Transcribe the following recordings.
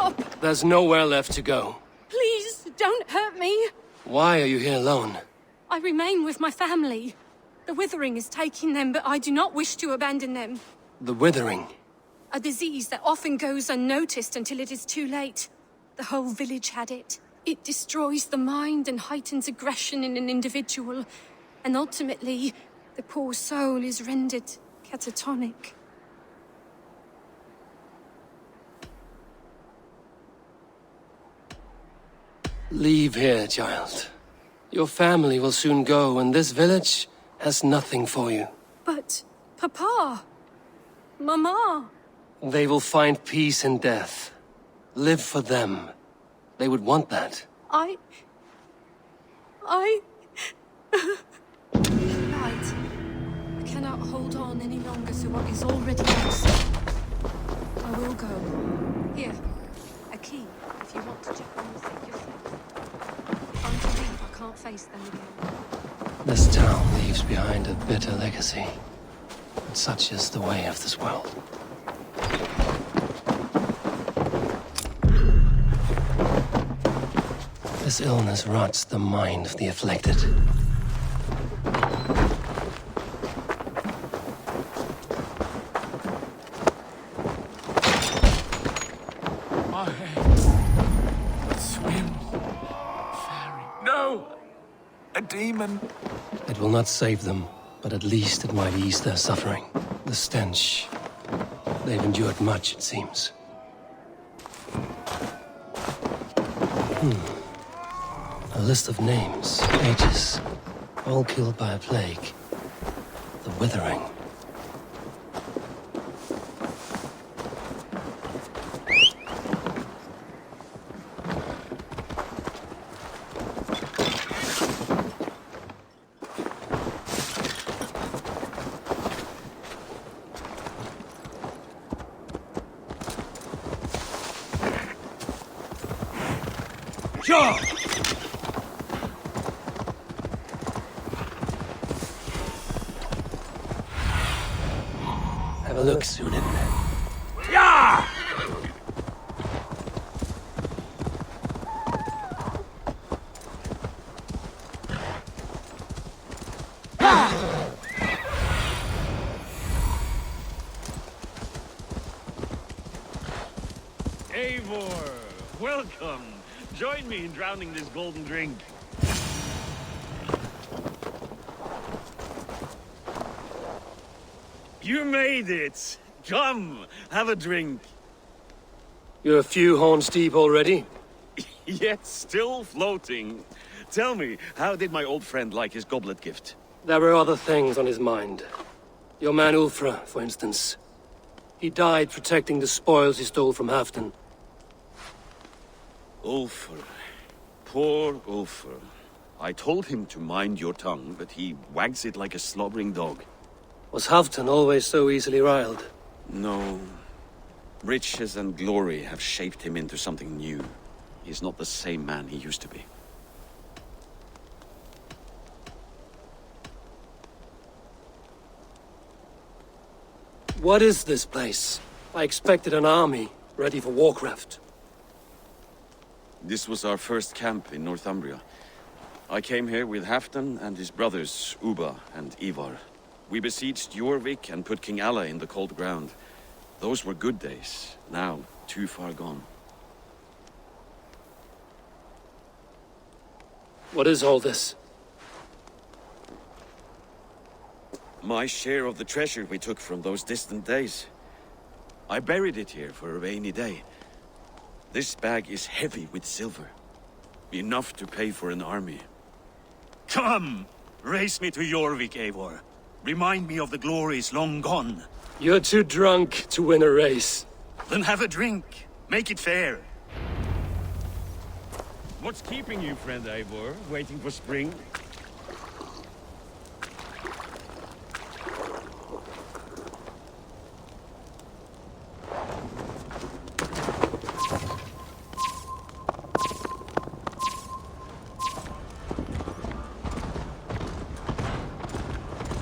stop! There's nowhere left to go. Please, don't hurt me. Why are you here alone? I remain with my family. The Withering is taking them, but I do not wish to abandon them. The Withering? A disease that often goes unnoticed until it is too late. The whole village had it. It destroys the mind and heightens aggression in an individual. And ultimately, the poor soul is rendered catatonic. Leave here, child. Your family will soon go, and this village has nothing for you. But, Papa... Mama... They will find peace in death. Live for them. They would want that. Right. I cannot hold on any longer to what is already lost. I will go. Here, a key, if you want to check on the thing yourself. I'm to leave, I can't face them again. This town leaves behind a bitter legacy. But such is the way of this world. This illness rots the mind of the afflicted. My head. Swim. Fairy. No! A demon. It will not save them, but at least it might ease their suffering. The stench. They've endured much, it seems. A list of names, ages, all killed by a plague. The Withering. Sure! Have a look, Sunan. Yeah! Eivor, welcome. Join me in drowning this golden drink. You made it! Come, have a drink. You're a few horns deep already? Yet still floating. Tell me, how did my old friend like his goblet gift? There were other things on his mind. Your man Ulfra, for instance. He died protecting the spoils he stole from Halfdan. Ulfr. Poor Ulfr. I told him to mind your tongue, but he wags it like a slobbering dog. Was Halfdan always so easily riled? No. Riches and glory have shaped him into something new. He's not the same man he used to be. What is this place? I expected an army, ready for warcraft. This was our first camp in Northumbria. I came here with Halfdan and his brothers, Ubba and Ivar. We besieged Jorvik and put King Alla in the cold ground. Those were good days, now too far gone. What is all this? My share of the treasure we took from those distant days. I buried it here for a rainy day. This bag is heavy with silver. Enough to pay for an army. Come! Race me to Jorvik, Eivor. Remind me of the glories long gone. You're too drunk to win a race. Then have a drink. Make it fair. What's keeping you, friend Eivor? Waiting for spring?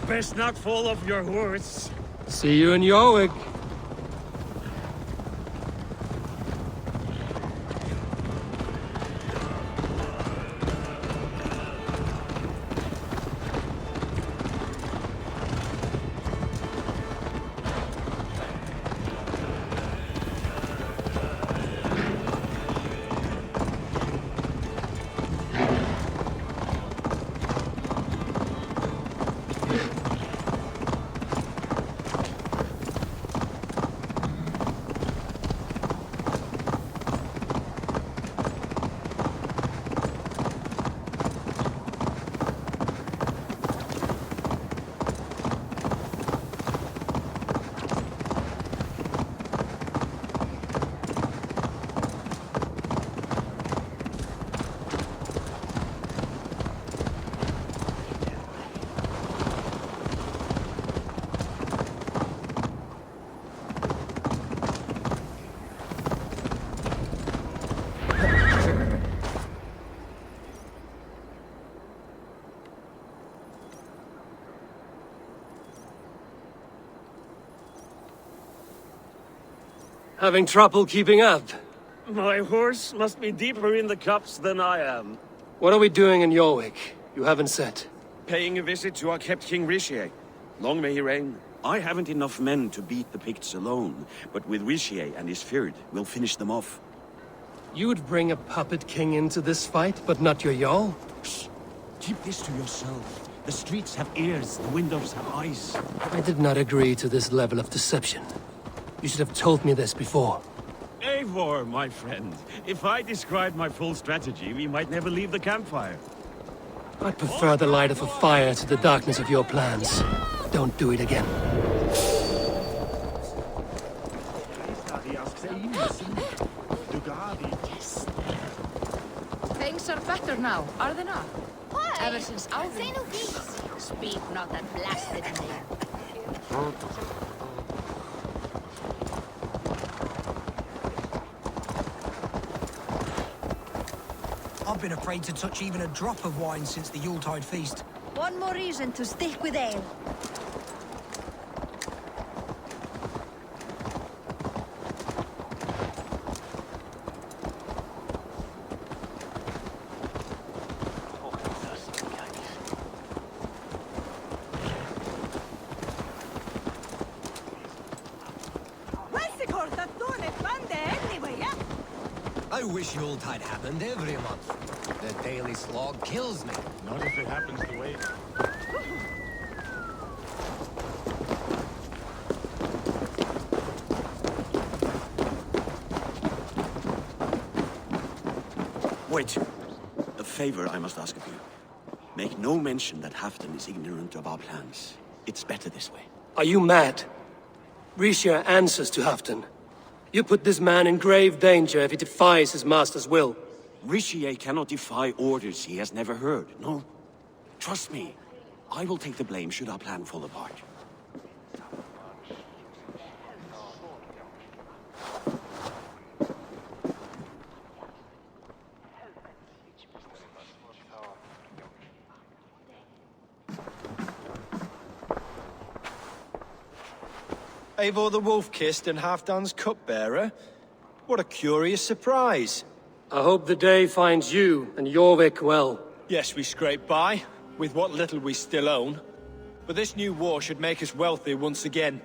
Best not fall off your horse. See you in Jorvik. Having trouble keeping up? My horse must be deeper in the cups than I am. What are we doing in Jorvik? You haven't said. Paying a visit to our kept King Richier. Long may he reign. I haven't enough men to beat the Picts alone, but with Richier and his Fyrd, we'll finish them off. You would bring a puppet king into this fight, but not your Jarl? Keep this to yourself. The streets have ears, the windows have eyes. I did not agree to this level of deception. You should have told me this before. Eivor, my friend. If I described my full strategy, we might never leave the campfire. I'd prefer the light of a fire to the darkness of your plans. Don't do it again. Things are better now, are they not? Why? Ever since Say Alvin. no peace. Speak not that blasted name. I've been afraid to touch even a drop of wine since the Yuletide feast. One more reason to stick with ale. I wish Yuletide happened every month. The daily slog kills me. Not if it happens the way... Wait. A favor I must ask of you. Make no mention that Halfdan is ignorant of our plans. It's better this way. Are you mad? Richier answers to Halfdan. You put this man in grave danger if he defies his master's will. Richier cannot defy orders he has never heard, no? Trust me. I will take the blame should our plan fall apart. Eivor the Wolf-Kissed and Halfdan's cupbearer? What a curious surprise. I hope the day finds you and Jorvik well. Yes, we scrape by, with what little we still own. But this new war should make us wealthy once again.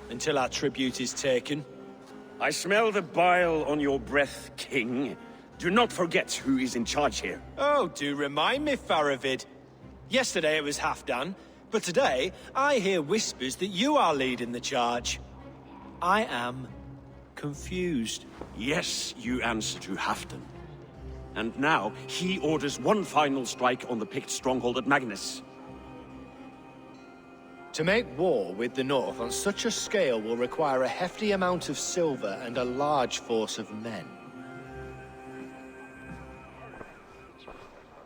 Until our tribute is taken. I smell the bile on your breath, King. Do not forget who is in charge here. Oh, do remind me, Faravid. Yesterday it was Halfdan, but today I hear whispers that you are leading the charge. I am confused. Yes, you answer to Halfdan. And now, he orders one final strike on the Pict stronghold at Magnus. To make war with the North on such a scale will require a hefty amount of silver and a large force of men.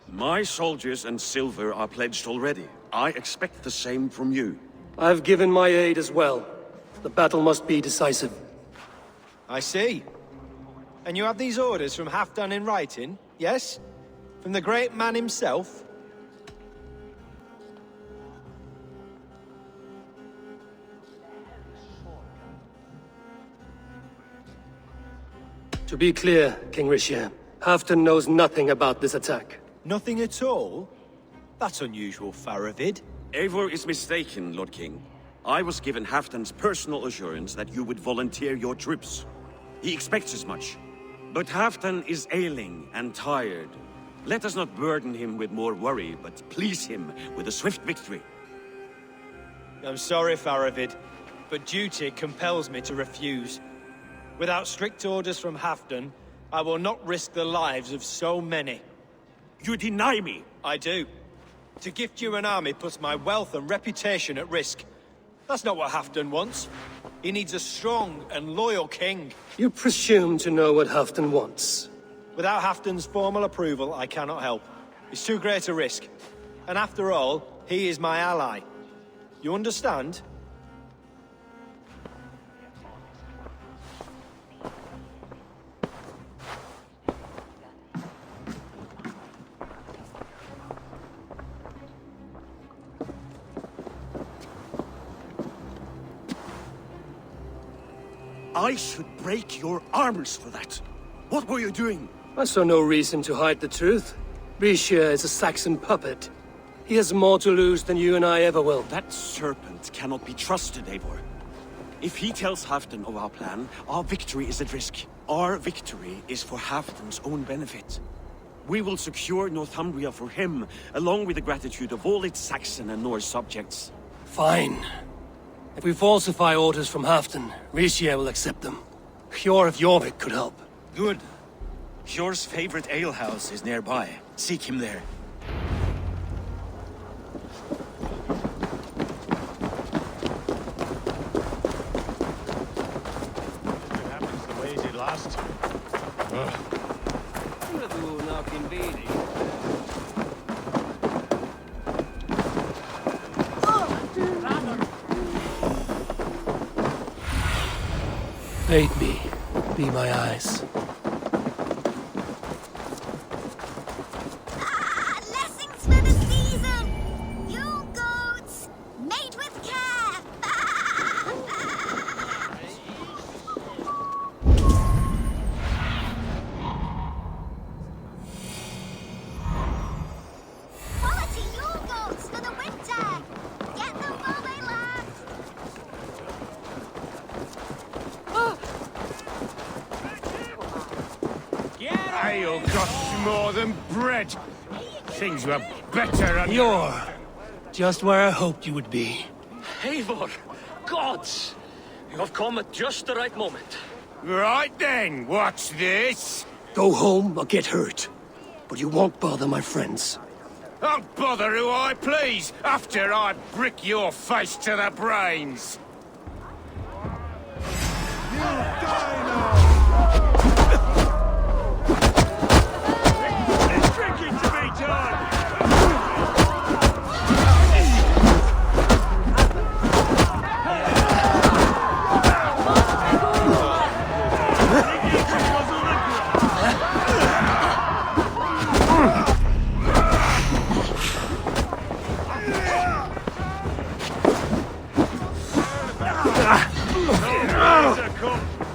My soldiers and silver are pledged already. I expect the same from you. I've given my aid as well. The battle must be decisive. I see. And you have these orders from Halfdan in writing, yes? From the great man himself? To be clear, King Richier, Halfdan knows nothing about this attack. Nothing at all? That's unusual, Faravid. Eivor is mistaken, Lord King. I was given Halfdan's personal assurance that you would volunteer your troops. He expects as much. But Halfdan is ailing and tired. Let us not burden him with more worry, but please him with a swift victory. I'm sorry, Faravid, but duty compels me to refuse. Without strict orders from Halfdan, I will not risk the lives of so many. You deny me! I do. To gift you an army puts my wealth and reputation at risk. That's not what Halfdan wants. He needs a strong and loyal king. You presume to know what Halfdan wants. Without Halfdan's formal approval, I cannot help. It's too great a risk. And after all, he is my ally. You understand? I should break your arms for that. What were you doing? I saw no reason to hide the truth. Richelieu is a Saxon puppet. He has more to lose than you and I ever will. That serpent cannot be trusted, Eivor. If he tells Halfdan of our plan, our victory is at risk. Our victory is for Halfdan's own benefit. We will secure Northumbria for him, along with the gratitude of all its Saxon and Norse subjects. Fine. If we falsify orders from Halfdan, Richelieu will accept them. Hjor of Jorvik could help. Good. Hjor's favorite alehouse is nearby. Seek him there. It happens the way it did last time. Bait me. Be my eyes. Blessings for the season! You goats, made with care! Quality Yule goats for the winter! Get them while they last! Ale costs more than bread. Things were better under... You're just where I hoped you would be. Eivor! Gods! You have come at just the right moment. Right then, what's this? Go home or get hurt. But you won't bother my friends. I'll bother who I please, after I brick your face to the brains. You die now! There's drinking to be done!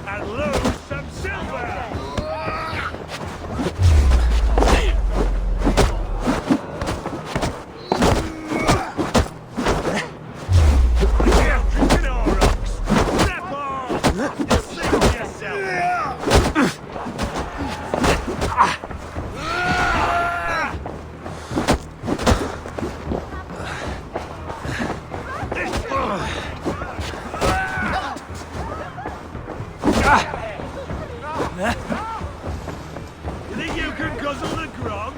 And lose some silver! You think you can guzzle the grog?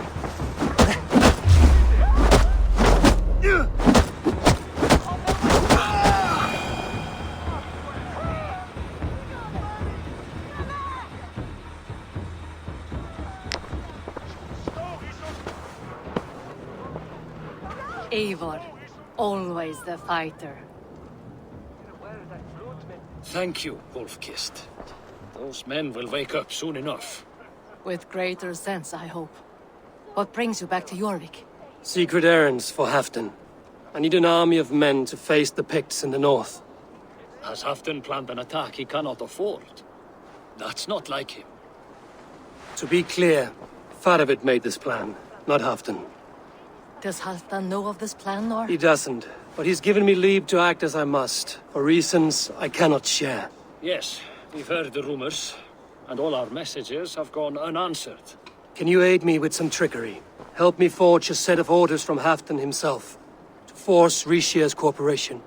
Eivor, always the fighter. Thank you, Wolf-Kissed. Those men will wake up soon enough. With greater sense, I hope. What brings you back to Jorvik? Secret errands for Halfdan. I need an army of men to face the Picts in the north. Has Halfdan planned an attack he cannot afford? That's not like him. To be clear, Faravid made this plan, not Halfdan. Does Halfdan know of this plan, or? He doesn't, but he's given me leave to act as I must, for reasons I cannot share. Yes, we've heard the rumors, and all our messages have gone unanswered. Can you aid me with some trickery? Help me forge a set of orders from Halfdan himself, to force Richelieu's cooperation.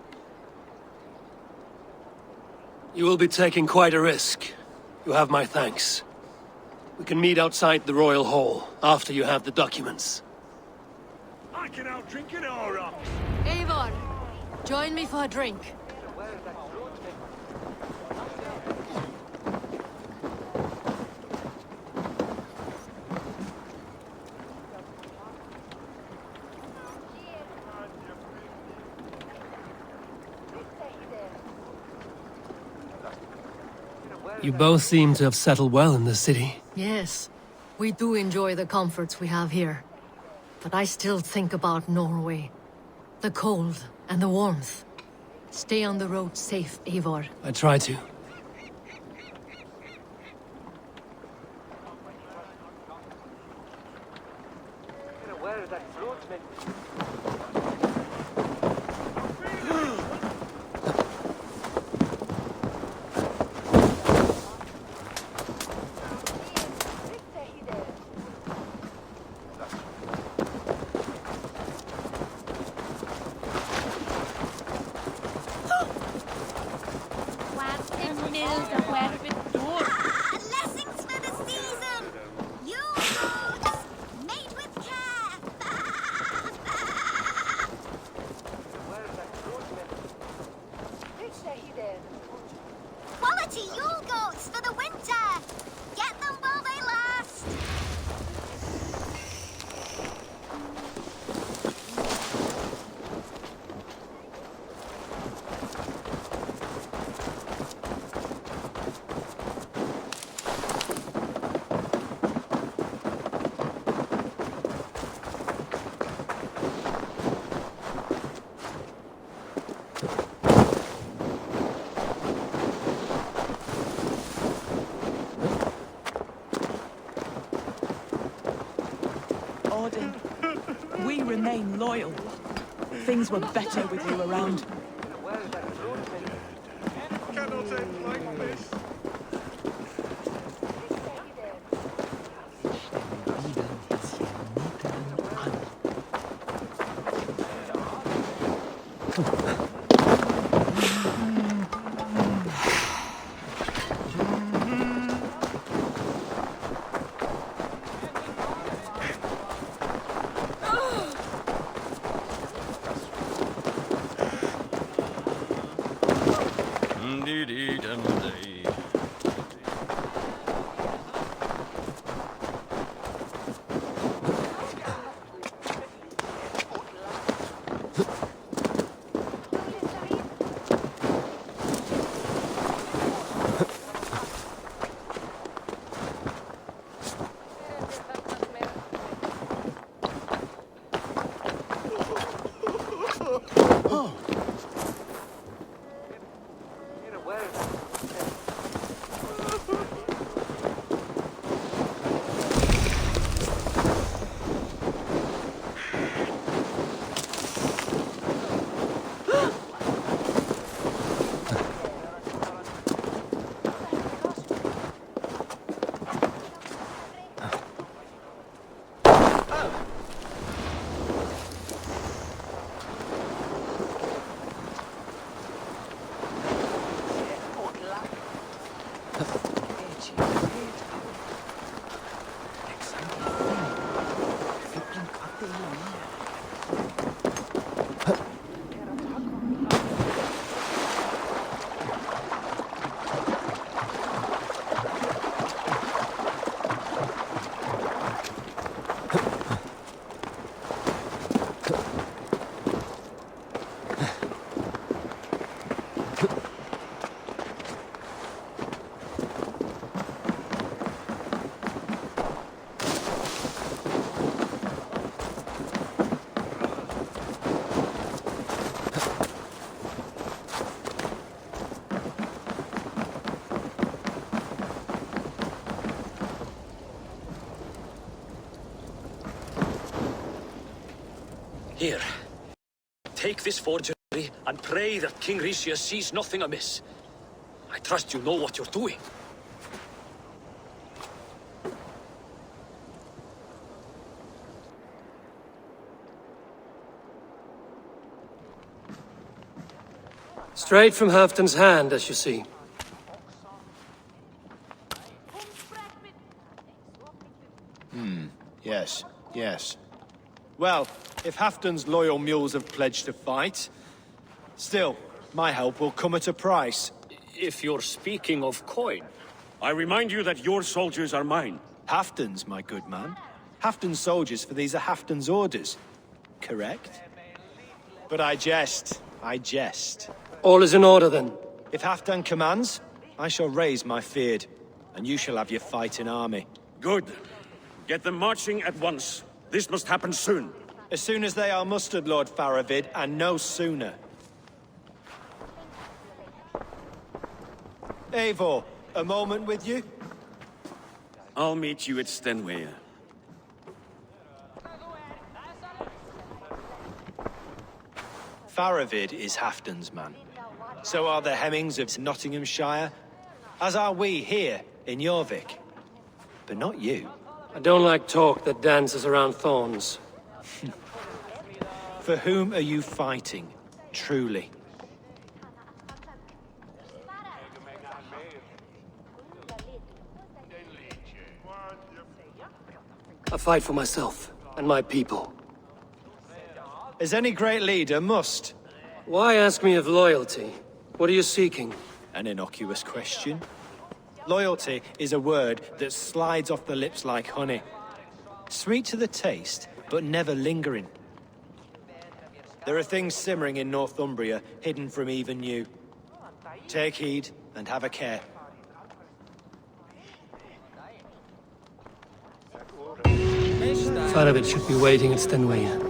You will be taking quite a risk. You have my thanks. We can meet outside the Royal Hall, after you have the documents. I can outdrink an aura! Eivor, join me for a drink. You both seem to have settled well in the city. Yes, we do enjoy the comforts we have here. But I still think about Norway. The cold and the warmth. Stay on the road safe, Eivor. I try to. Blessings for the season! You goats, made with care! Quality Yule goats for the winter! Get them while they last! Odin, we remain loyal. Things were better with you around. Cannot end like this. Here. Take this forgery and pray that King Ricius sees nothing amiss. I trust you know what you're doing. Straight from Halfton's hand, as you see. Yes, yes. Well, if Halfton's loyal mules have pledged to fight, still, my help will come at a price. If you're speaking of coin. I remind you that your soldiers are mine. Halfton's, my good man. Halfton's soldiers, for these are Halfton's orders. Correct? But I jest. I jest. All is in order, then. If Halfdan commands, I shall raise my feared, and you shall have your fighting army. Good. Get them marching at once. This must happen soon. As soon as they are mustered, Lord Faravid, and no sooner. Eivor, a moment with you? I'll meet you at Stenway. Faravid is Halfdan's man. So are the Hemmings of Nottinghamshire, as are we here in Jorvik. But not you. I don't like talk that dances around thorns. For whom are you fighting, truly? I fight for myself and my people. As any great leader must. Why ask me of loyalty? What are you seeking? An innocuous question. Loyalty is a word that slides off the lips like honey. Sweet to the taste, but never lingering. There are things simmering in Northumbria, hidden from even you. Take heed and have a care. Faravit should be waiting at Stenway.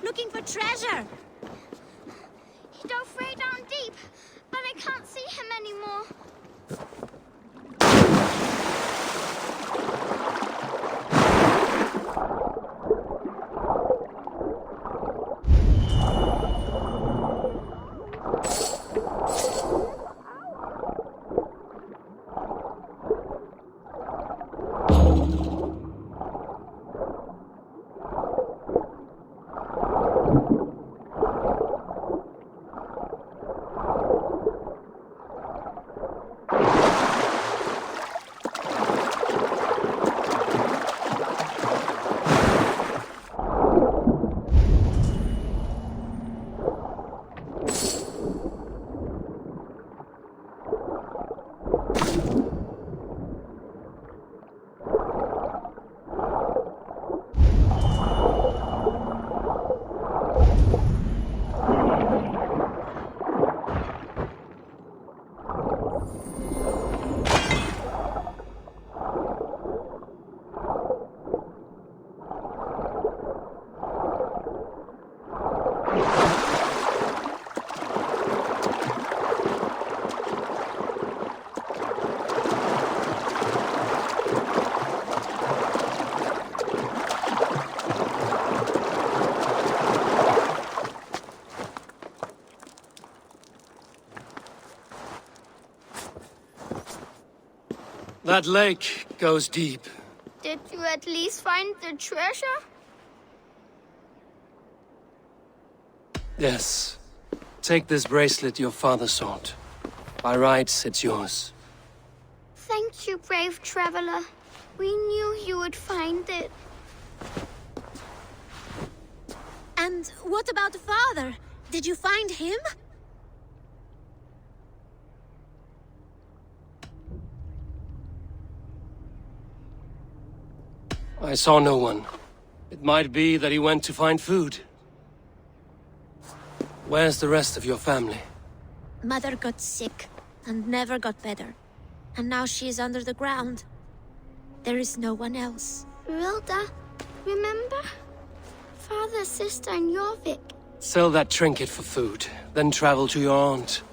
Looking for treasure. He dove way down deep, but I can't see him anymore. That lake goes deep. Did you at least find the treasure? Yes. Take this bracelet your father sought. By rights, it's yours. Thank you, brave traveler. We knew you would find it. And what about father? Did you find him? I saw no one. It might be that he went to find food. Where's the rest of your family? Mother got sick and never got better. And now she is under the ground. There is no one else. Rilda, remember? Father, sister, and Jorvik. Sell that trinket for food, then travel to your aunt.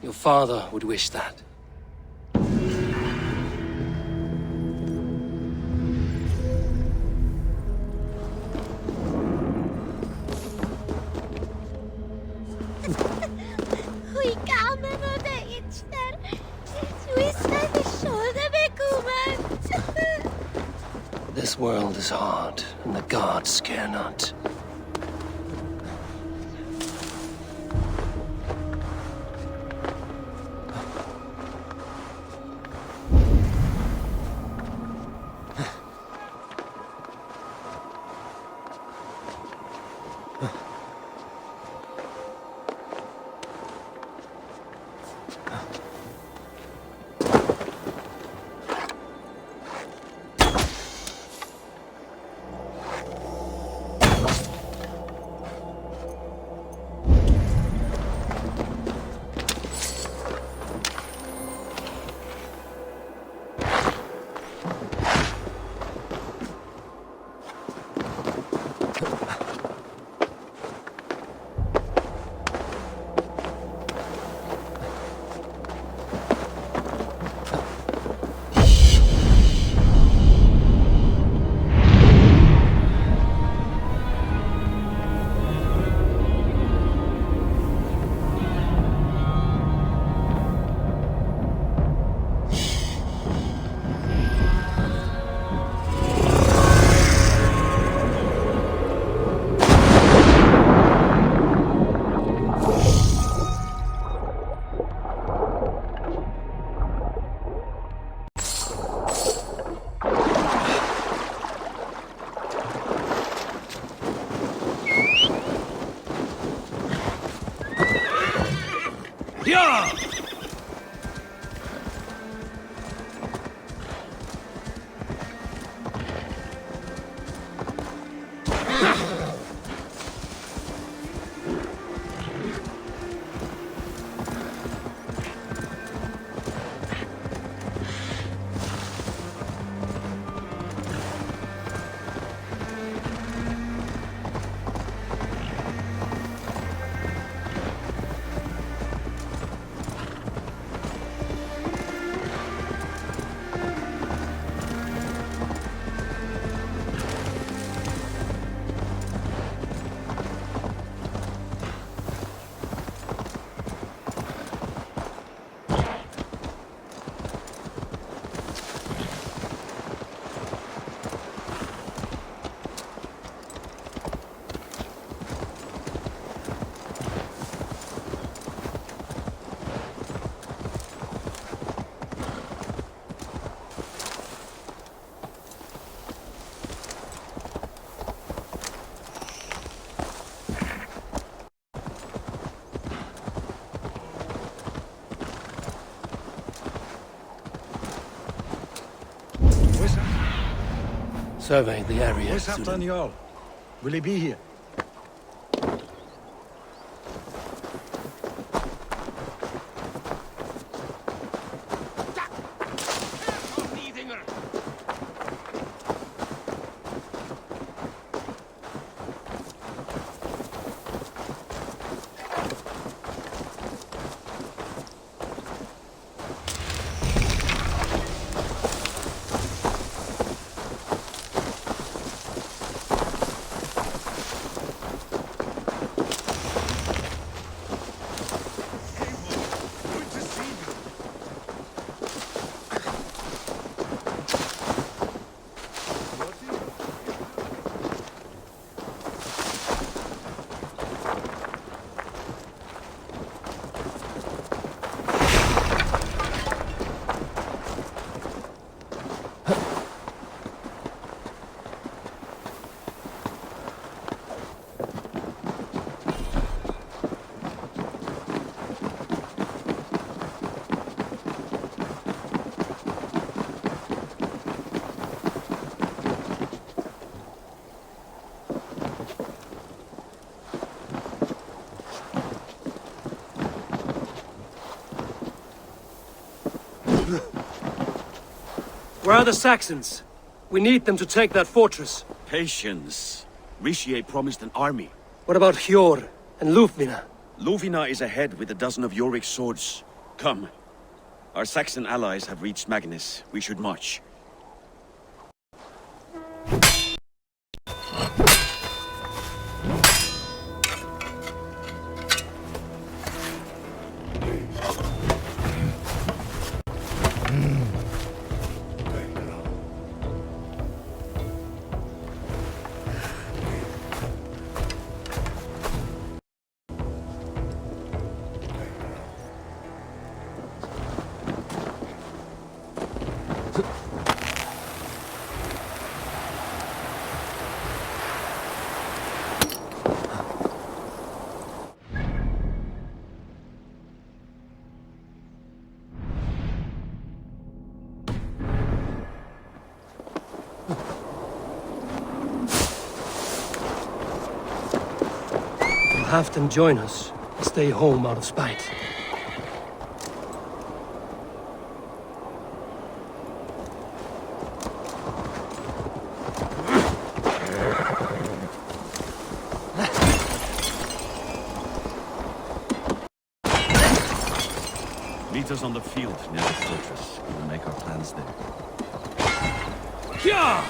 Your father would wish that. Vi kommer nog det inte. Vi ska se det med kummen. This world is hard, and the gods care not. Yeah! Survey the area. Where's Halfdan Jarl? Will he be here? Where are the Saxons? We need them to take that fortress. Patience. Richier promised an army. What about Hjor and Lufvina? Luvina is ahead with a dozen of Yorik's swords. Come. Our Saxon allies have reached Magnus. We should march. Will Halfdan join us? Stay home out of spite. Meet us on the field near the fortress. We will make our plans there. Yeah!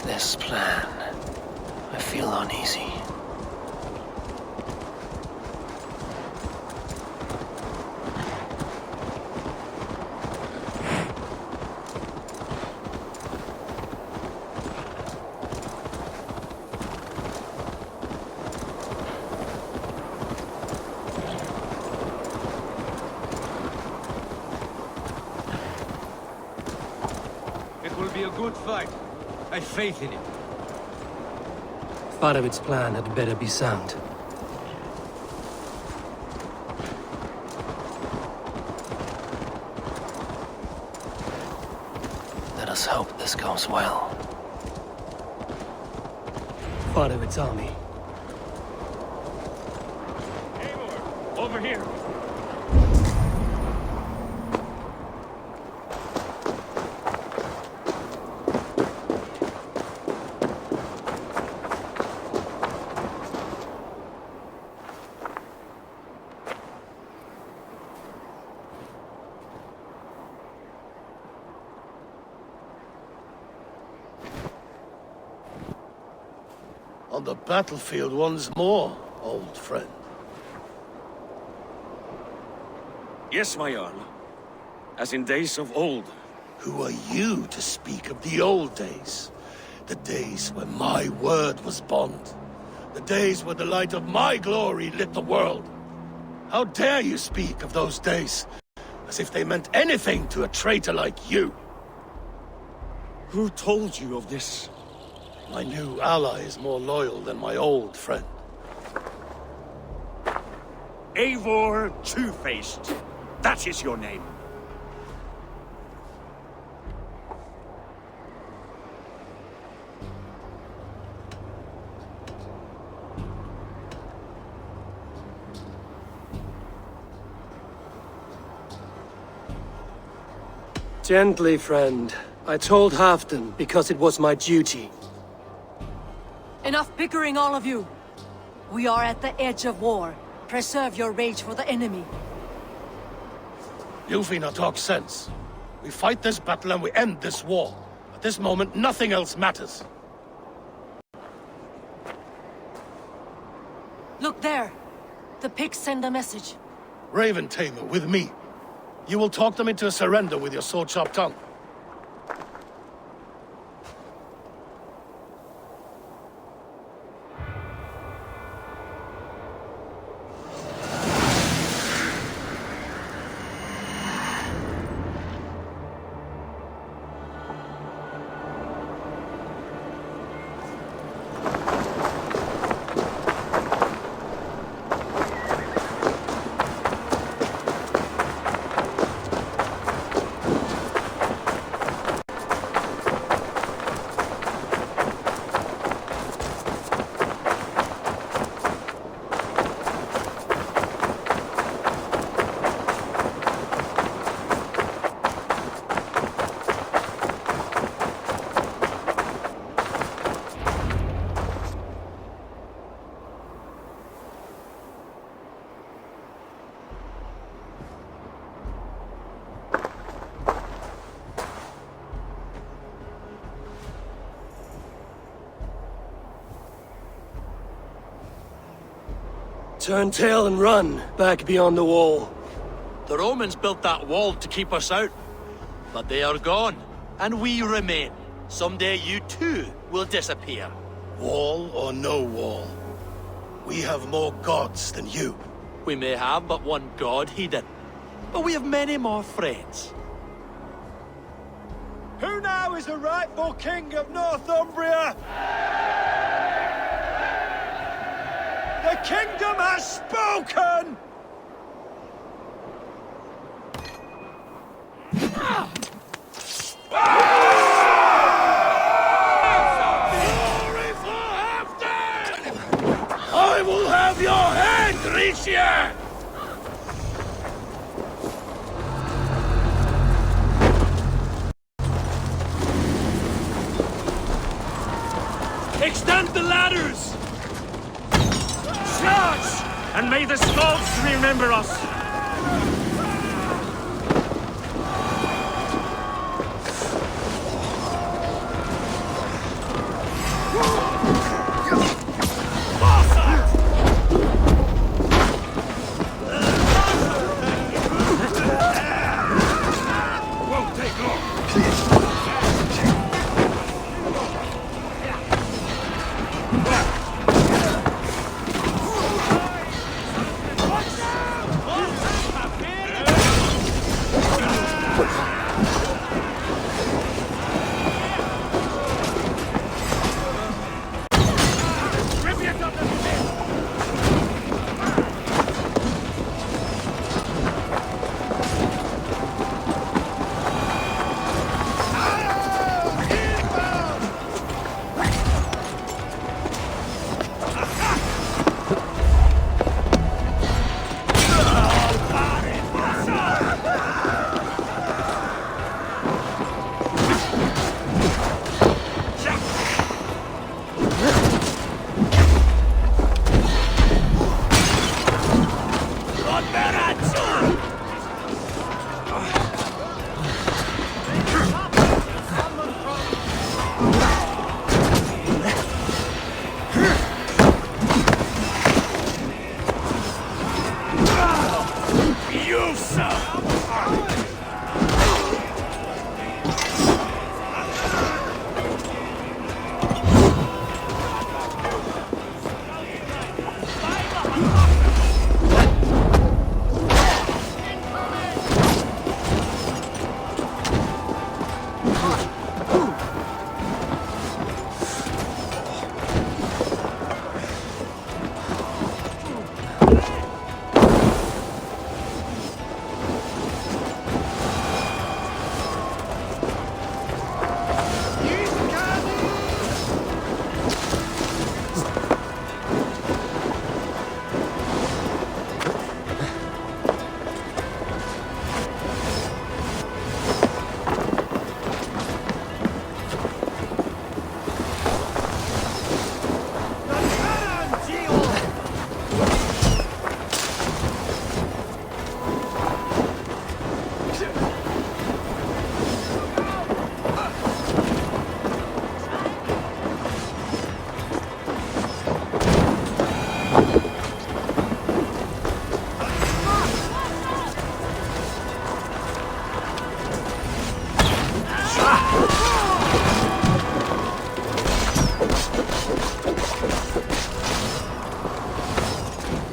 This plan, I feel uneasy. It will be a good fight. I have faith in it. Farovit's plan had better be sound. Let us hope this goes well. Farovit's army. Over here. On the battlefield once more, old friend. Yes, my Jarl. As in days of old. Who are you to speak of the old days? The days when my word was bond. The days when the light of my glory lit the world. How dare you speak of those days, as if they meant anything to a traitor like you? Who told you of this? My new ally is more loyal than my old friend. Eivor Two-Faced. That is your name. Gently, friend. I told Halfdan because it was my duty. Enough bickering, all of you. We are at the edge of war. Preserve your rage for the enemy. Lufvina talks sense. We fight this battle and we end this war. At this moment, nothing else matters. Look there. The pigs send a message. Raven Tamer, with me. You will talk them into a surrender with your sword-sharp tongue. Turn tail and run back beyond the wall. The Romans built that wall to keep us out. But they are gone, and we remain. Someday you too will disappear. Wall or no wall, we have more gods than you. We may have but one god hidden, but we have many more friends. Who now is the rightful king of Northumbria? The kingdom has spoken! Glory for Halfdan! I will have your head, Ricia! Extend the ladders! Charge! And may the Skalds remember us! Won't take long!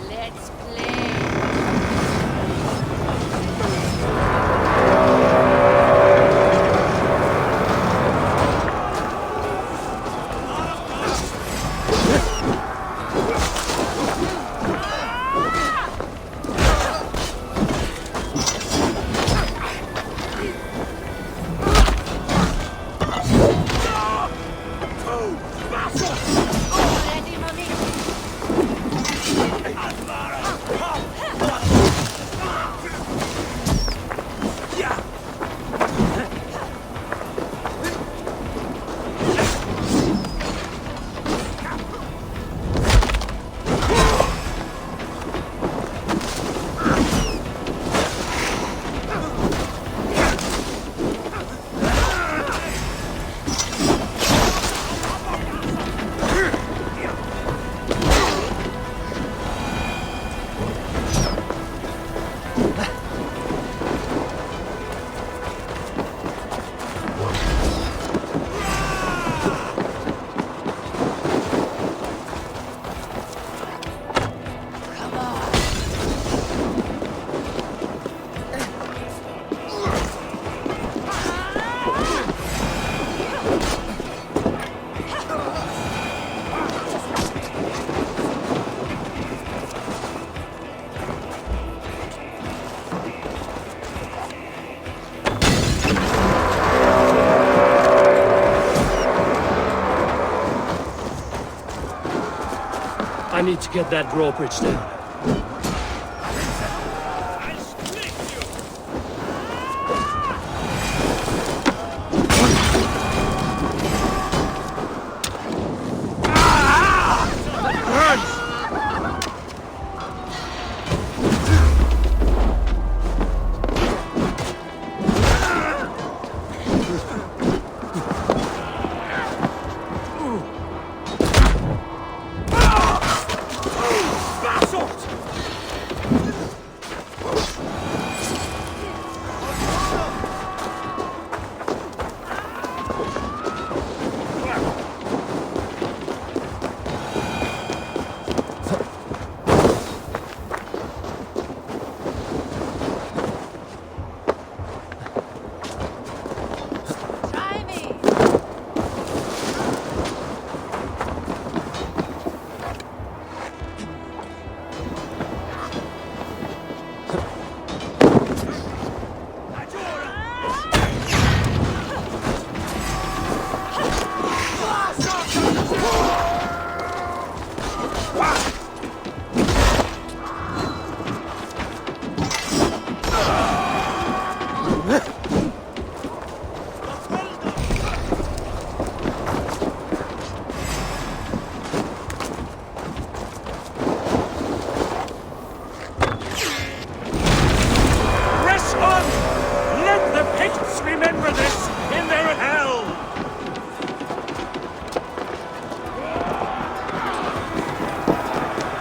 Let's play. I need to get that drawbridge down.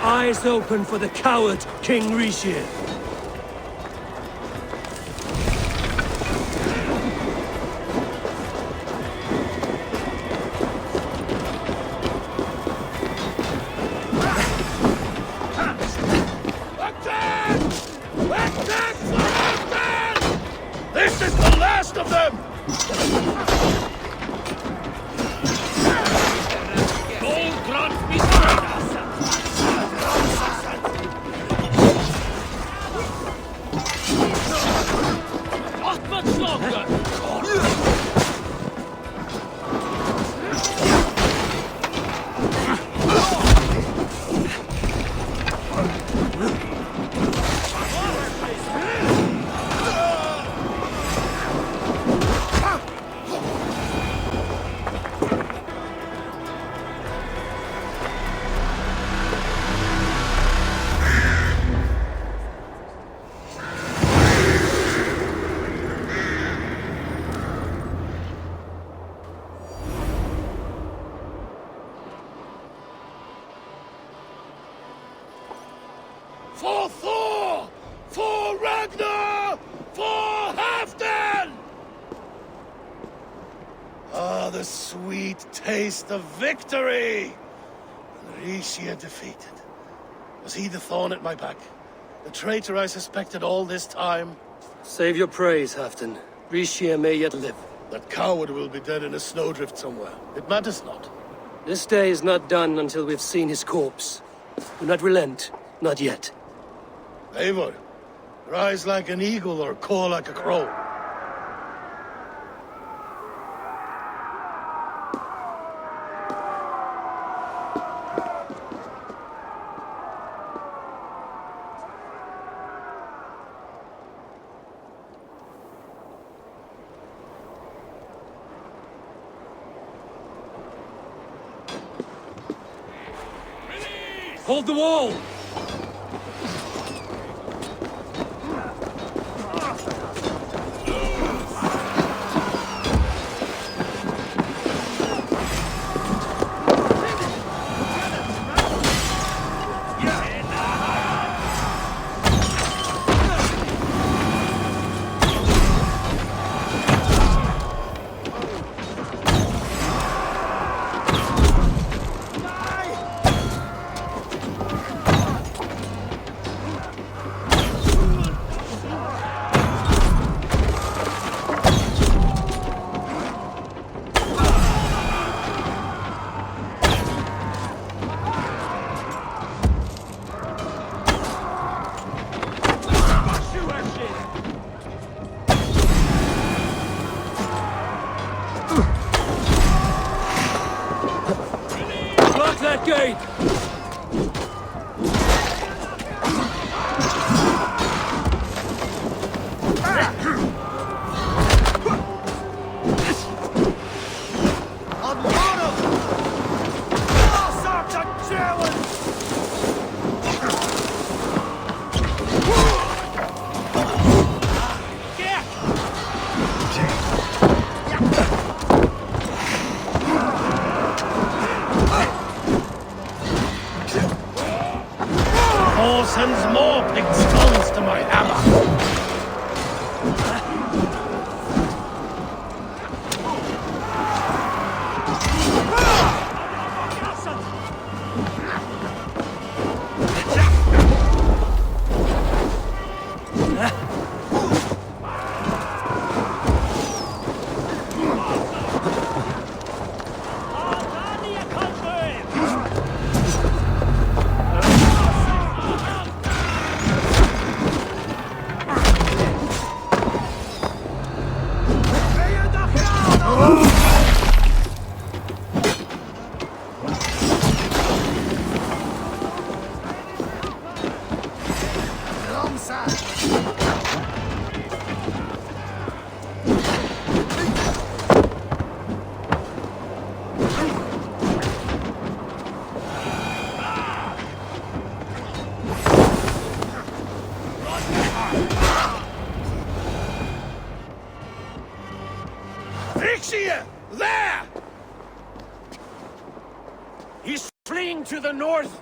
Eyes open for the coward, King Rishi. This is the last of them! Gold grant me strength! Not much longer! For Thor! For Ragnar! For Halfdan! Ah, the sweet taste of victory! And Rishia defeated. Was he the thorn at my back? The traitor I suspected all this time? Save your praise, Halfdan. Rishia may yet live. That coward will be dead in a snowdrift somewhere. It matters not. This day is not done until we've seen his corpse. Do not relent. Not yet. Eivor, rise like an eagle or caw like a crow. Hold the wall! Block that gate! sends more picked skulls to my hammer. There! He's fleeing to the north!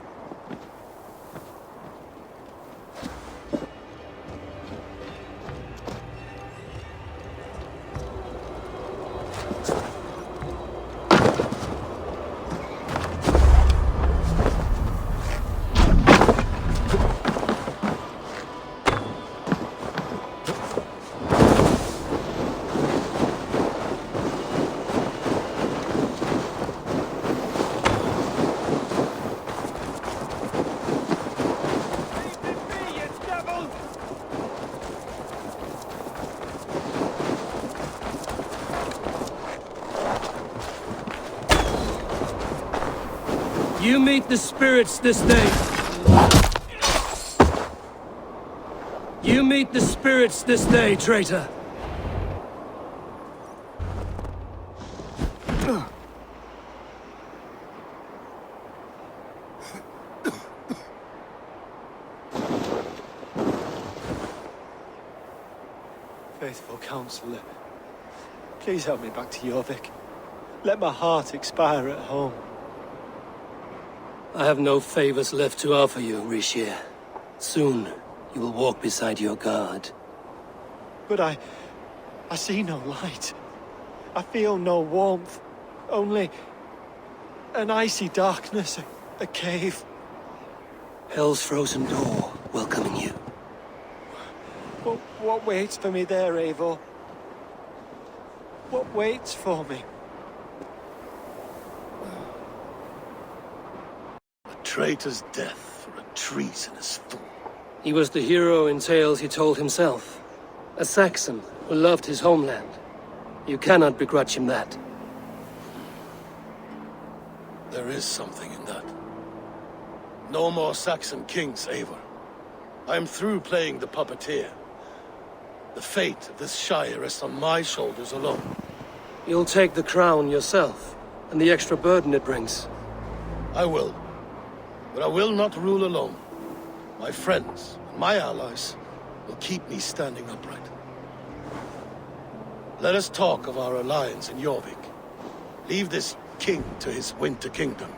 You meet the spirits this day. You meet the spirits this day, traitor. Faithful counselor, please help me back to Jorvik. Let my heart expire at home. I have no favors left to offer you, Rishir. Soon, you will walk beside your guard. But I see no light. I feel no warmth. Only an icy darkness, a cave. Hell's frozen door welcoming you. What waits for me there, Eivor? What waits for me? Traitor's death for a treasonous fool. He was the hero in tales he told himself. A Saxon who loved his homeland. You cannot begrudge him that. There is something in that. No more Saxon kings, Eivor. I am through playing the puppeteer. The fate of this shire rests on my shoulders alone. You'll take the crown yourself, and the extra burden it brings. I will. But I will not rule alone. My friends, and my allies, will keep me standing upright. Let us talk of our alliance in Jorvik. Leave this king to his winter kingdom.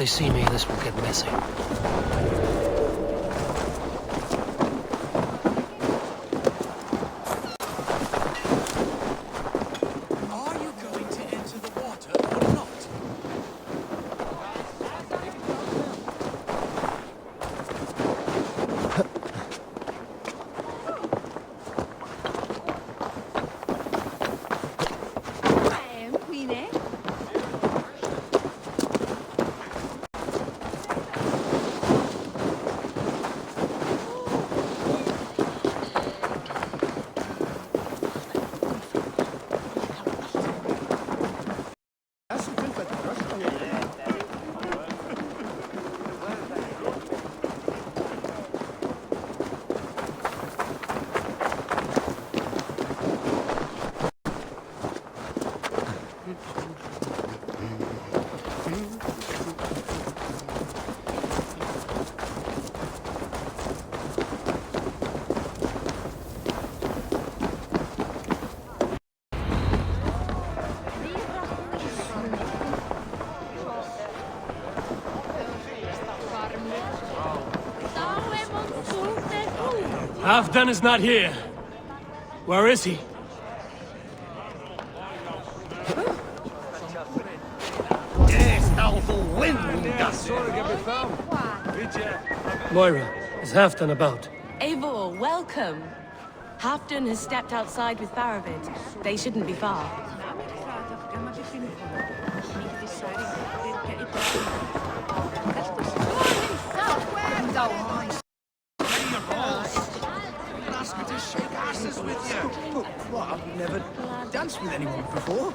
they see me, this will get messy. Are you going to enter the water or not? Halfdan is not here. Where is he? Moira, is Halfdan about? Eivor, welcome. Halfdan has stepped outside with Faravid. They shouldn't be far. What? I've never danced with anyone before.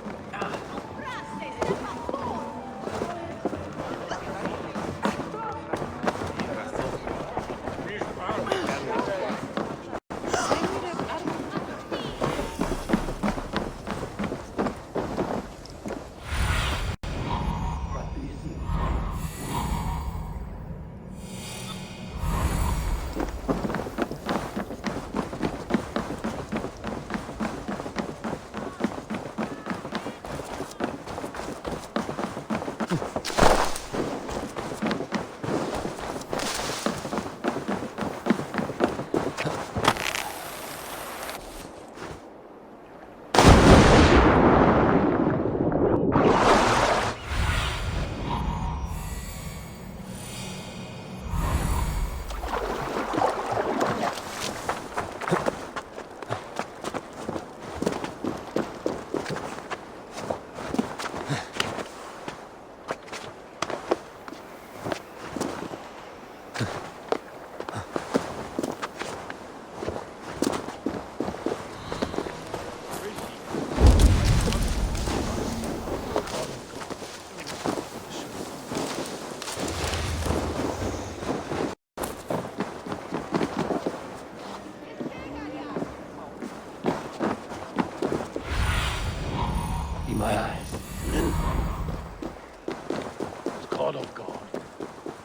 My eyes. Caught off guard.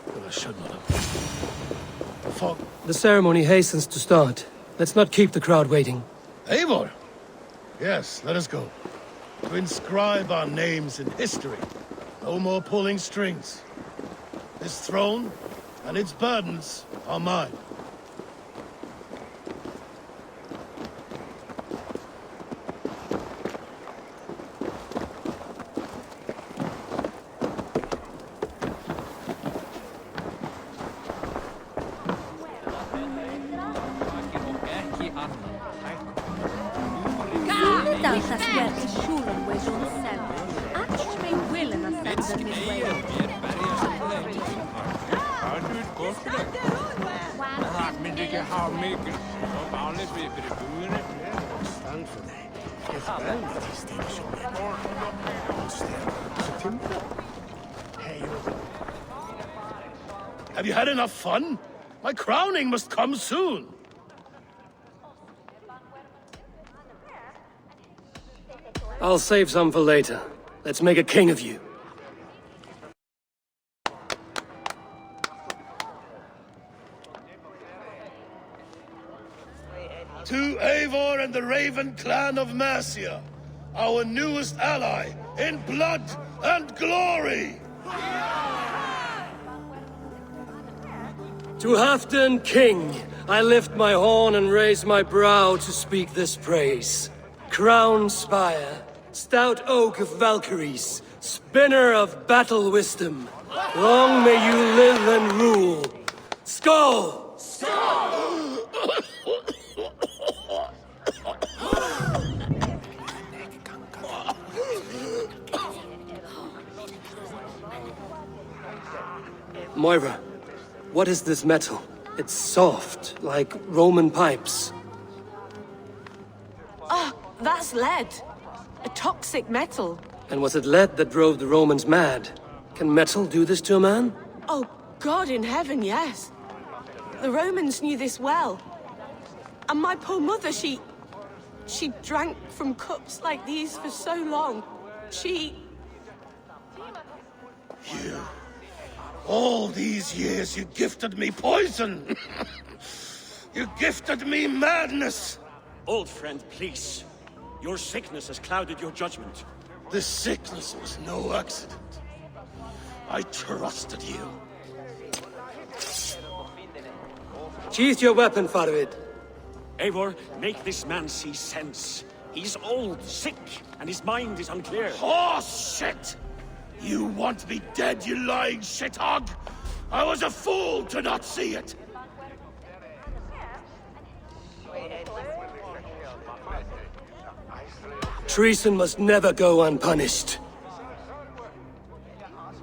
But I should not have. The fog. The ceremony hastens to start. Let's not keep the crowd waiting. Eivor! Yes, let us go. To inscribe our names in history. No more pulling strings. This throne and its burdens are mine. Have you had enough fun? My crowning must come soon. I'll save some for later. Let's make a king of you. To Eivor and the Raven clan of Mercia, our newest ally in blood and glory! To Halfdan King, I lift my horn and raise my brow to speak this praise. Crown spire, stout oak of Valkyries, spinner of battle wisdom. Long may you live and rule. Skull! Moira, what is this metal? It's soft, like Roman pipes. Oh, that's lead. A toxic metal. And was it lead that drove the Romans mad? Can metal do this to a man? Oh, God in heaven, yes. The Romans knew this well. And my poor mother, she drank from cups like these for so long. You... All these years you gifted me poison! You gifted me madness! Old friend, please. Your sickness has clouded your judgment. This sickness was no accident. I trusted you. Sheath your weapon, Farvid. Eivor, make this man see sense. He's old, sick, and his mind is unclear. Horse shit! You want me dead, you lying shithog? I was a fool to not see it! Treason must never go unpunished.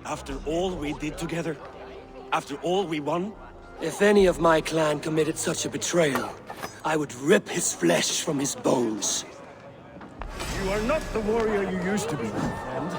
After all we did together? After all we won? If any of my clan committed such a betrayal, I would rip his flesh from his bones. You are not the warrior you used to be, friend.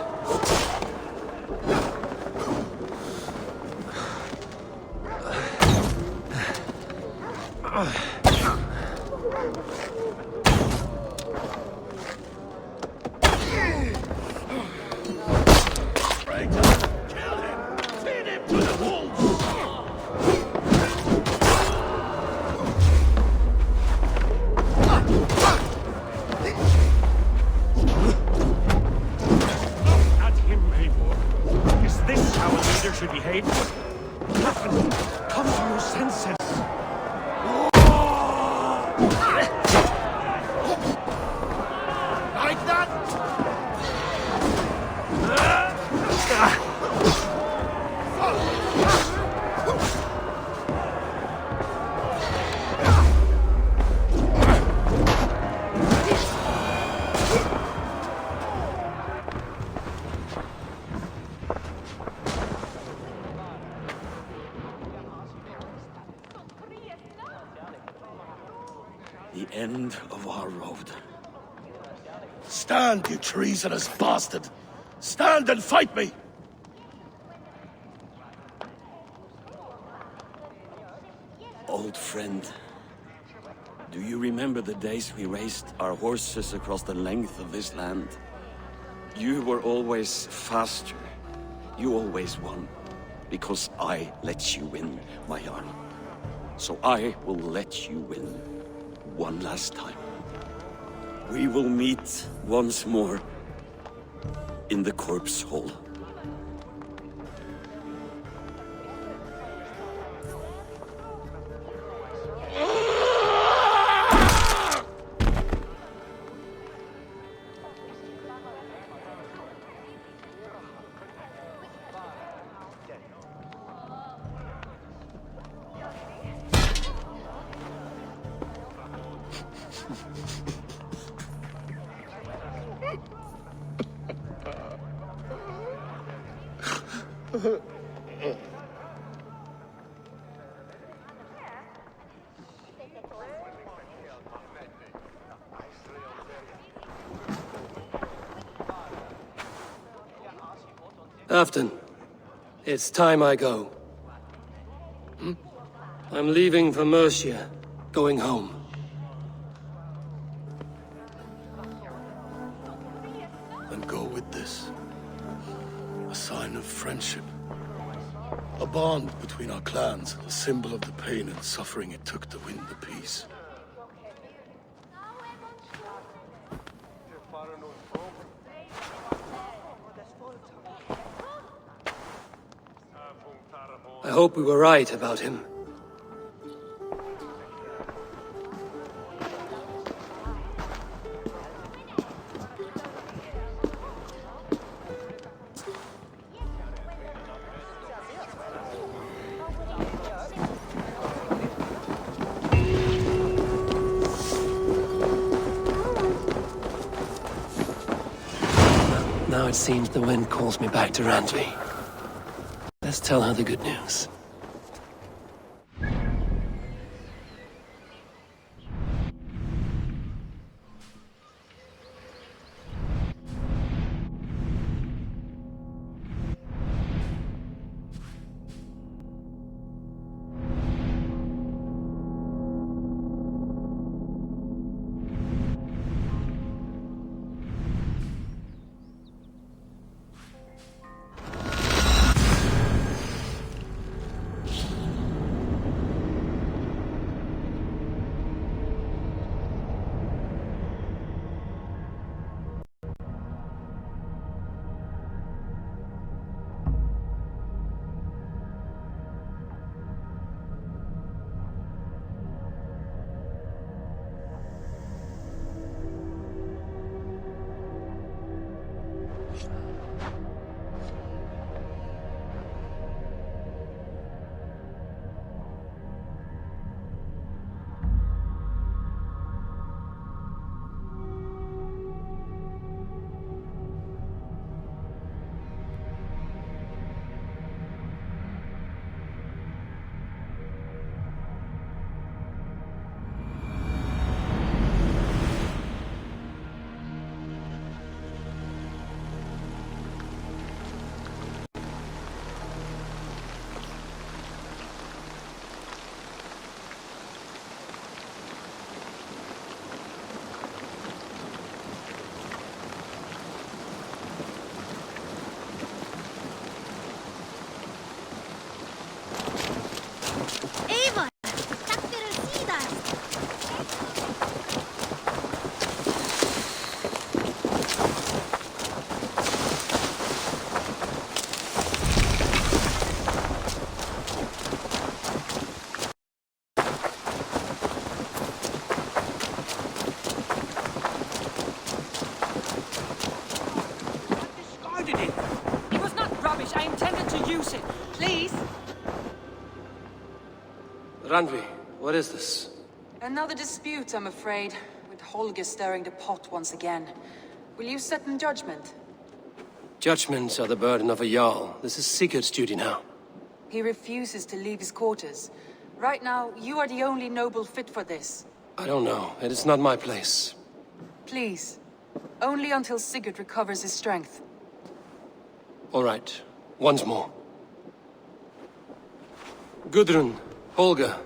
Should behave. Nothing. Come to your senses. Like that? The end of our road. Stand, you treasonous bastard! Stand and fight me! Old friend, do you remember the days we raced our horses across the length of this land? You were always faster. You always won. Because I let you win, my Jarl. So I will let you win. One last time. We will meet once more in the corpse hole. Halfdan, it's time I go. I'm leaving for Mercia, going home. Then go with this. A sign of friendship. A bond between our clans, a symbol of the pain and suffering it took to win the peace. I hope we were right about him. it seems the wind calls me back to Randvi. Let's tell her the good news. Eivor! Tack för sidan! Discarded it! It was not rubbish. I intended to use it. Please? Randvi, what is this? Another dispute, I'm afraid, with Holger stirring the pot once again. Will you set in judgment? Judgments are the burden of a Jarl. This is Sigurd's duty now. He refuses to leave his quarters. Right now, you are the only noble fit for this. I don't know. It is not my place. Please. Only until Sigurd recovers his strength. All right. Once more. Gudrun, Holger,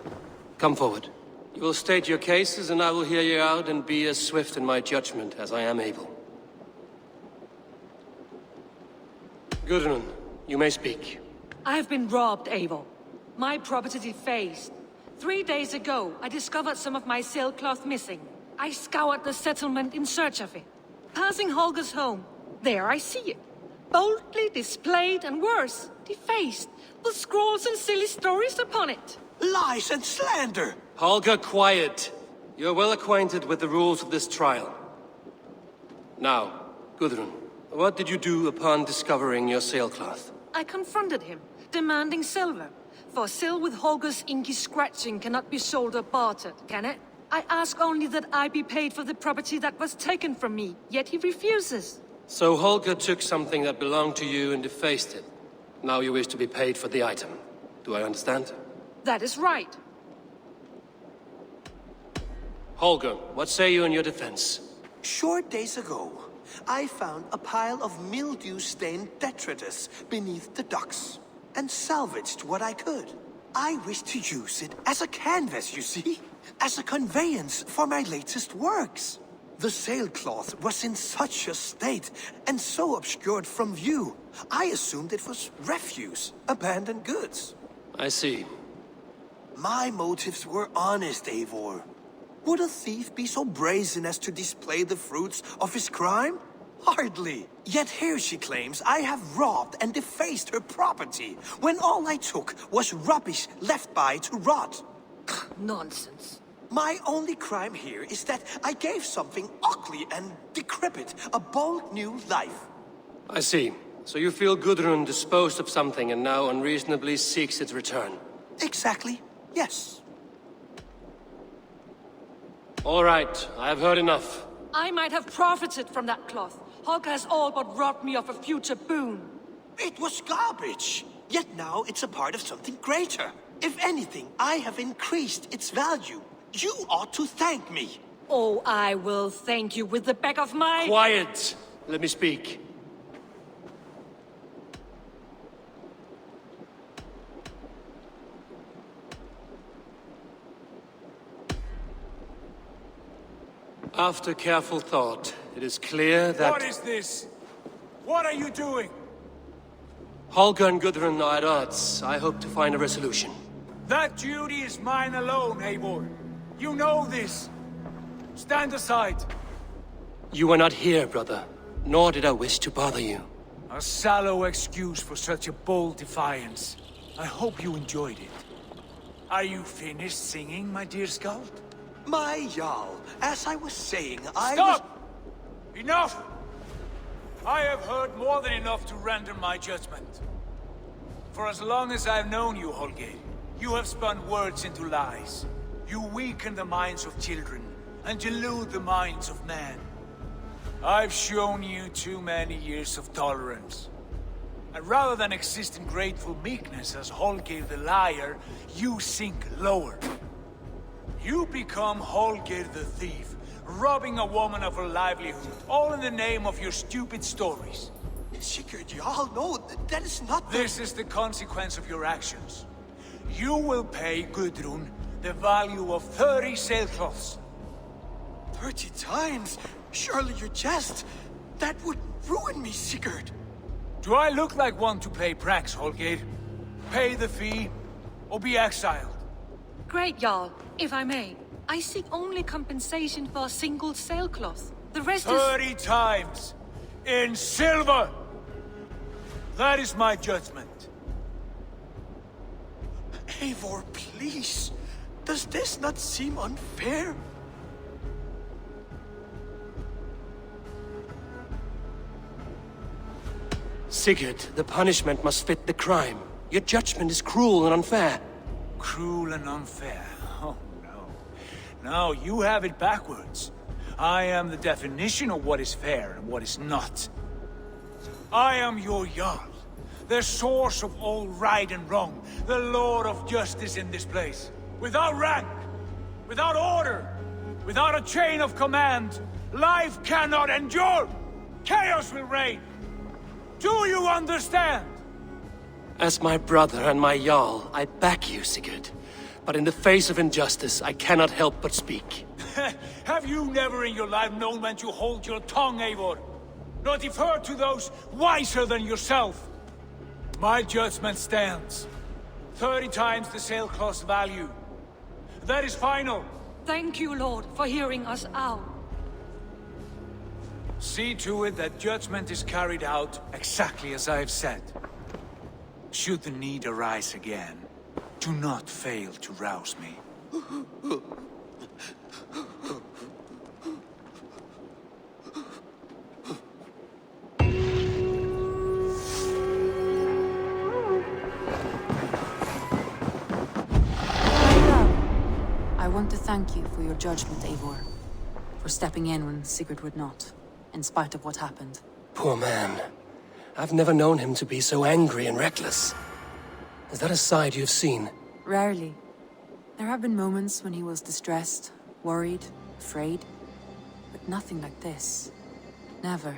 come forward. You will state your cases, and I will hear you out and be as swift in my judgment as I am able. Gudrun, you may speak. I have been robbed, Eivor. My property defaced. 3 days ago, I discovered some of my sailcloth missing. I scoured the settlement in search of it. Passing Holger's home, there I see it. Boldly displayed and worse, defaced, with scrawls and silly stories upon it. Lies and slander! Holger, quiet. You're well acquainted with the rules of this trial. Now, Gudrun, what did you do upon discovering your sailcloth? I confronted him, demanding silver. For sil with Holger's inky scratching cannot be sold or bartered, can it? I ask only that I be paid for the property that was taken from me, yet he refuses. So Holger took something that belonged to you and defaced it. Now you wish to be paid for the item. Do I understand? That is right. Holger, what say you in your defense? Short days ago, I found a pile of mildew-stained detritus beneath the docks, and salvaged what I could. I wish to use it as a canvas, you see? As a conveyance for my latest works. The sailcloth was in such a state, and so obscured from view, I assumed it was refuse, abandoned goods. I see. My motives were honest, Eivor. Would a thief be so brazen as to display the fruits of his crime? Hardly. Yet here she claims I have robbed and defaced her property, when all I took was rubbish left by to rot. Nonsense. My only crime here is that I gave something ugly and decrepit a bold new life. I see. So you feel Gudrun disposed of something and now unreasonably seeks its return? Exactly, yes. All right, I have heard enough. I might have profited from that cloth. Holger has all but robbed me of a future boon. It was garbage. Yet now it's a part of something greater. If anything, I have increased its value. You ought to thank me. Oh, I will thank you with the back of my... Quiet! Let me speak. After careful thought, it is clear that... What is this? What are you doing? Holger and Gudrun are at odds. I hope to find a resolution. That duty is mine alone, Eivor. You know this. Stand aside. You were not here, brother. Nor did I wish to bother you. A sallow excuse for such a bold defiance. I hope you enjoyed it. Are you finished singing, my dear Skald? My Jarl, as I was saying, I Stop! Enough! I have heard more than enough to render my judgment. For as long as I've known you, Holger, you have spun words into lies. You weaken the minds of children, and delude the minds of men. I've shown you too many years of tolerance. And rather than exist in grateful meekness as Holger the liar, you sink lower. You become Holger the thief, robbing a woman of her livelihood, all in the name of your stupid stories. Sigurd, Jarl, no, that is not the... This is the consequence of your actions. You will pay Gudrun the value of 30 sailcloths. 30 times? Surely you jest. That would ruin me, Sigurd. Do I look like one to play pranks, Holger? Pay the fee, or be exiled. Great, Jarl. If I may, I seek only compensation for a single sailcloth. The rest 30 times! In silver! That is my judgment. Eivor, please. Does this not seem unfair? Sigurd, the punishment must fit the crime. Your judgment is cruel and unfair. Cruel and unfair? Oh, no. No, you have it backwards. I am the definition of what is fair and what is not. I am your Jarl, the source of all right and wrong, the Lord of justice in this place. Without rank, without order, without a chain of command, life cannot endure! Chaos will reign! Do you understand? As my brother and my Jarl, I back you, Sigurd. But in the face of injustice, I cannot help but speak. Have you never in your life known when to hold your tongue, Eivor? Nor defer to those wiser than yourself? My judgment stands. 30 times the sailcloth's value. That is final. Thank you, Lord, for hearing us out. See to it that judgment is carried out exactly as I have said. Should the need arise again, do not fail to rouse me. I want to thank you for your judgment, Eivor. For stepping in when Sigurd would not, in spite of what happened. Poor man. I've never known him to be so angry and reckless. Is that a side you've seen? Rarely. There have been moments when he was distressed, worried, afraid. But nothing like this. Never,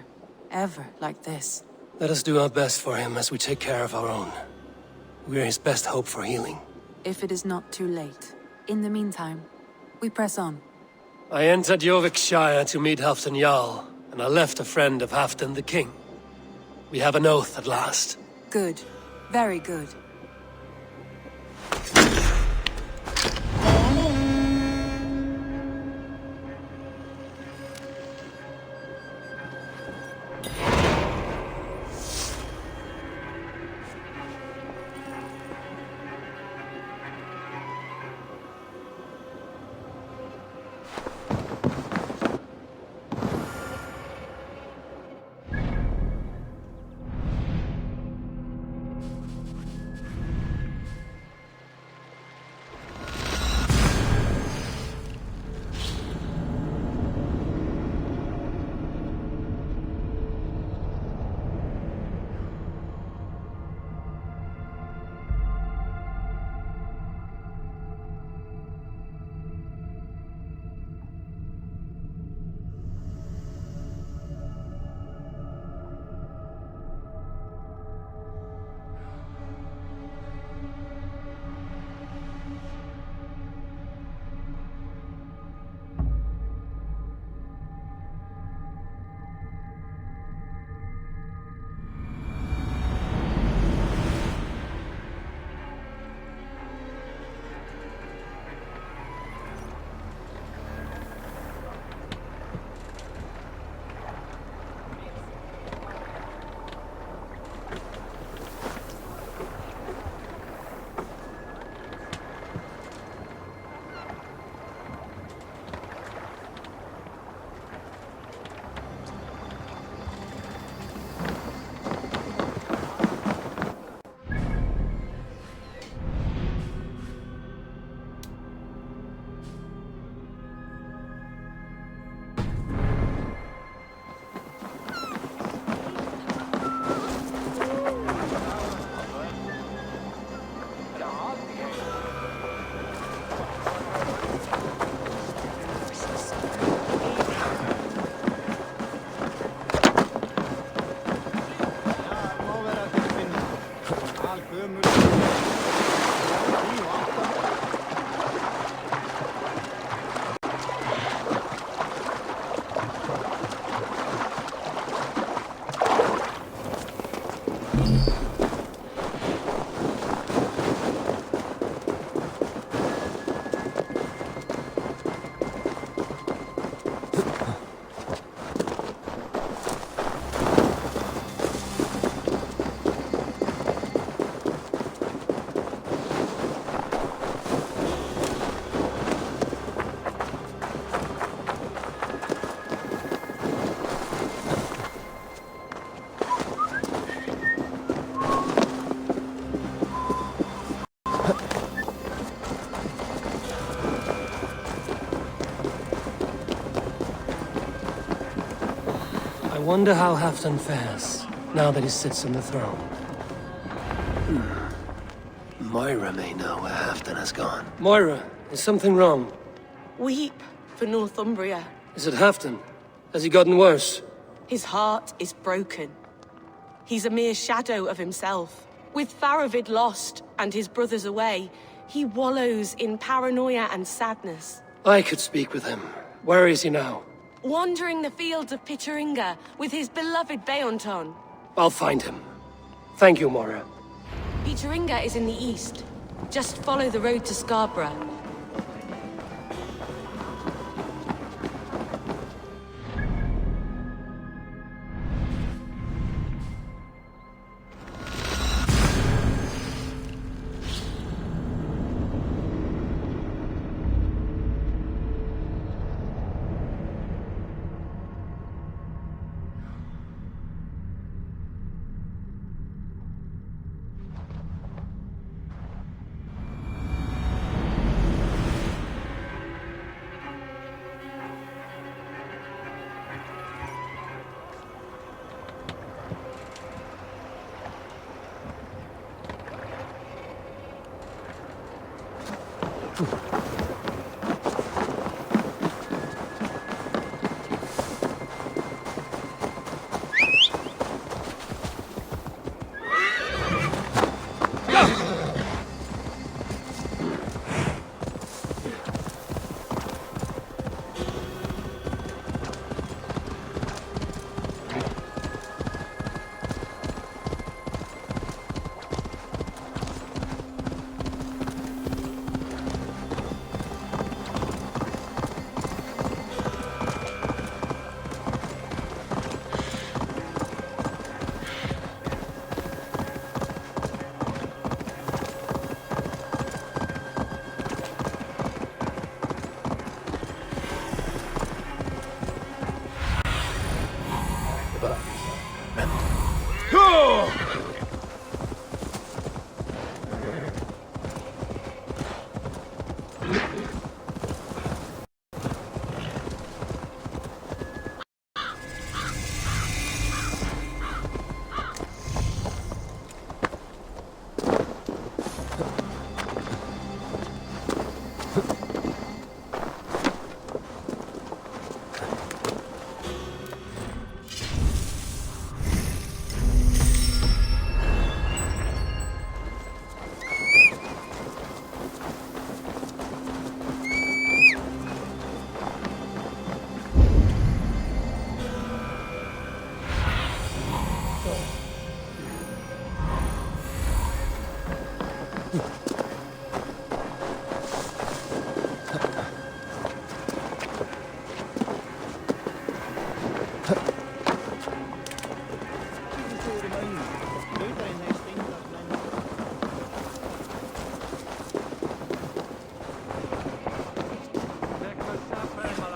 ever like this. Let us do our best for him as we take care of our own. We're his best hope for healing. If it is not too late. In the meantime, we press on. I entered Jorvikshire to meet Halfdan Jarl, and I left a friend of Halfdan the King. We have an oath at last. Good. Very good. I wonder how Halfdan fares, now that he sits on the throne. Moira may know where Halfdan has gone. Moira, is something wrong? Weep for Northumbria. Is it Halfdan? Has he gotten worse? His heart is broken. He's a mere shadow of himself. With Faravid lost and his brothers away, he wallows in paranoia and sadness. I could speak with him. Where is he now? Wandering the fields of Pittaringa with his beloved Beonton. I'll find him. Thank you, Moira. Pittaringa is in the east. Just follow the road to Scarborough.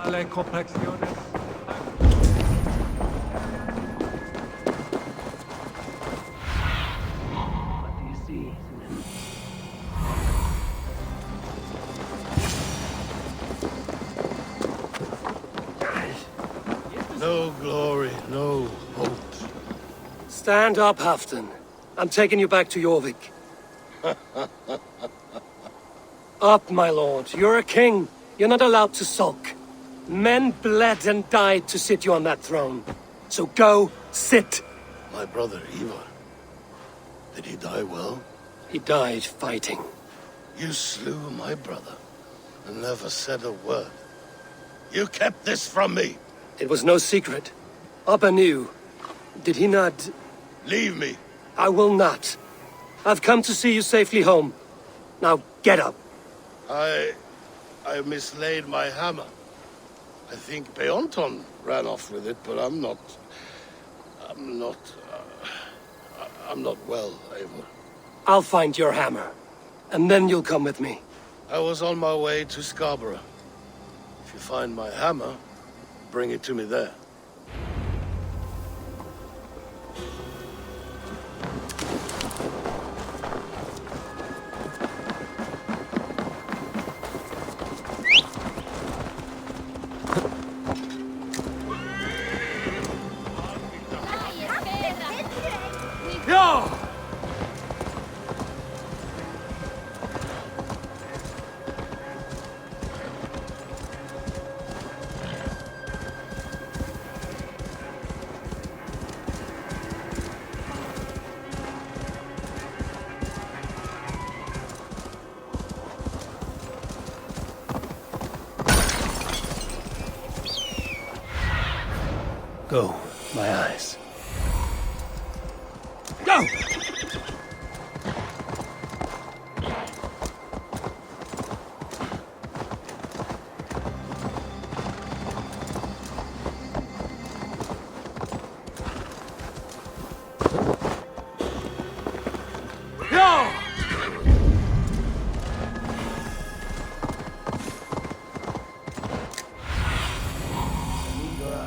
Le complexiones. No glory, no hope. Stand up, Halfdan. I'm taking you back to Jorvik. Up, my lord. You're a king. You're not allowed to sulk. Men bled and died to sit you on that throne. So go, sit. My brother, Ivar. Did he die well? He died fighting. You slew my brother and never said a word. You kept this from me. It was no secret. Appa knew. Did he not? Leave me. I will not. I've come to see you safely home. Now, get up. I mislaid my hammer. I think Beonton ran off with it, but I'm not well, Eivor. I'll find your hammer, and then you'll come with me. I was on my way to Scarborough. If you find my hammer, bring it to me there. Go, my eyes. Go!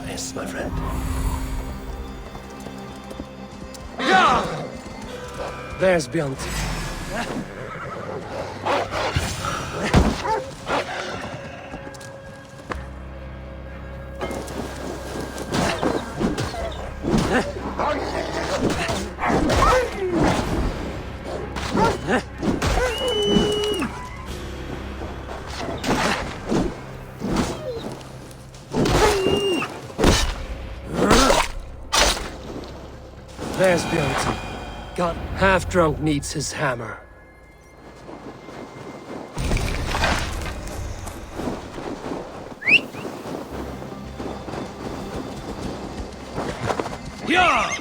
Yes, my friend. There's Beyond. There's Beyond. Got half-drunk needs his hammer. Yeah!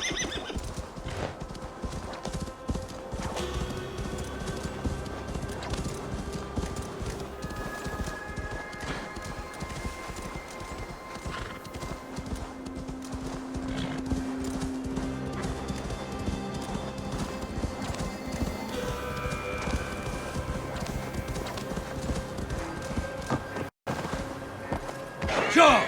Sure!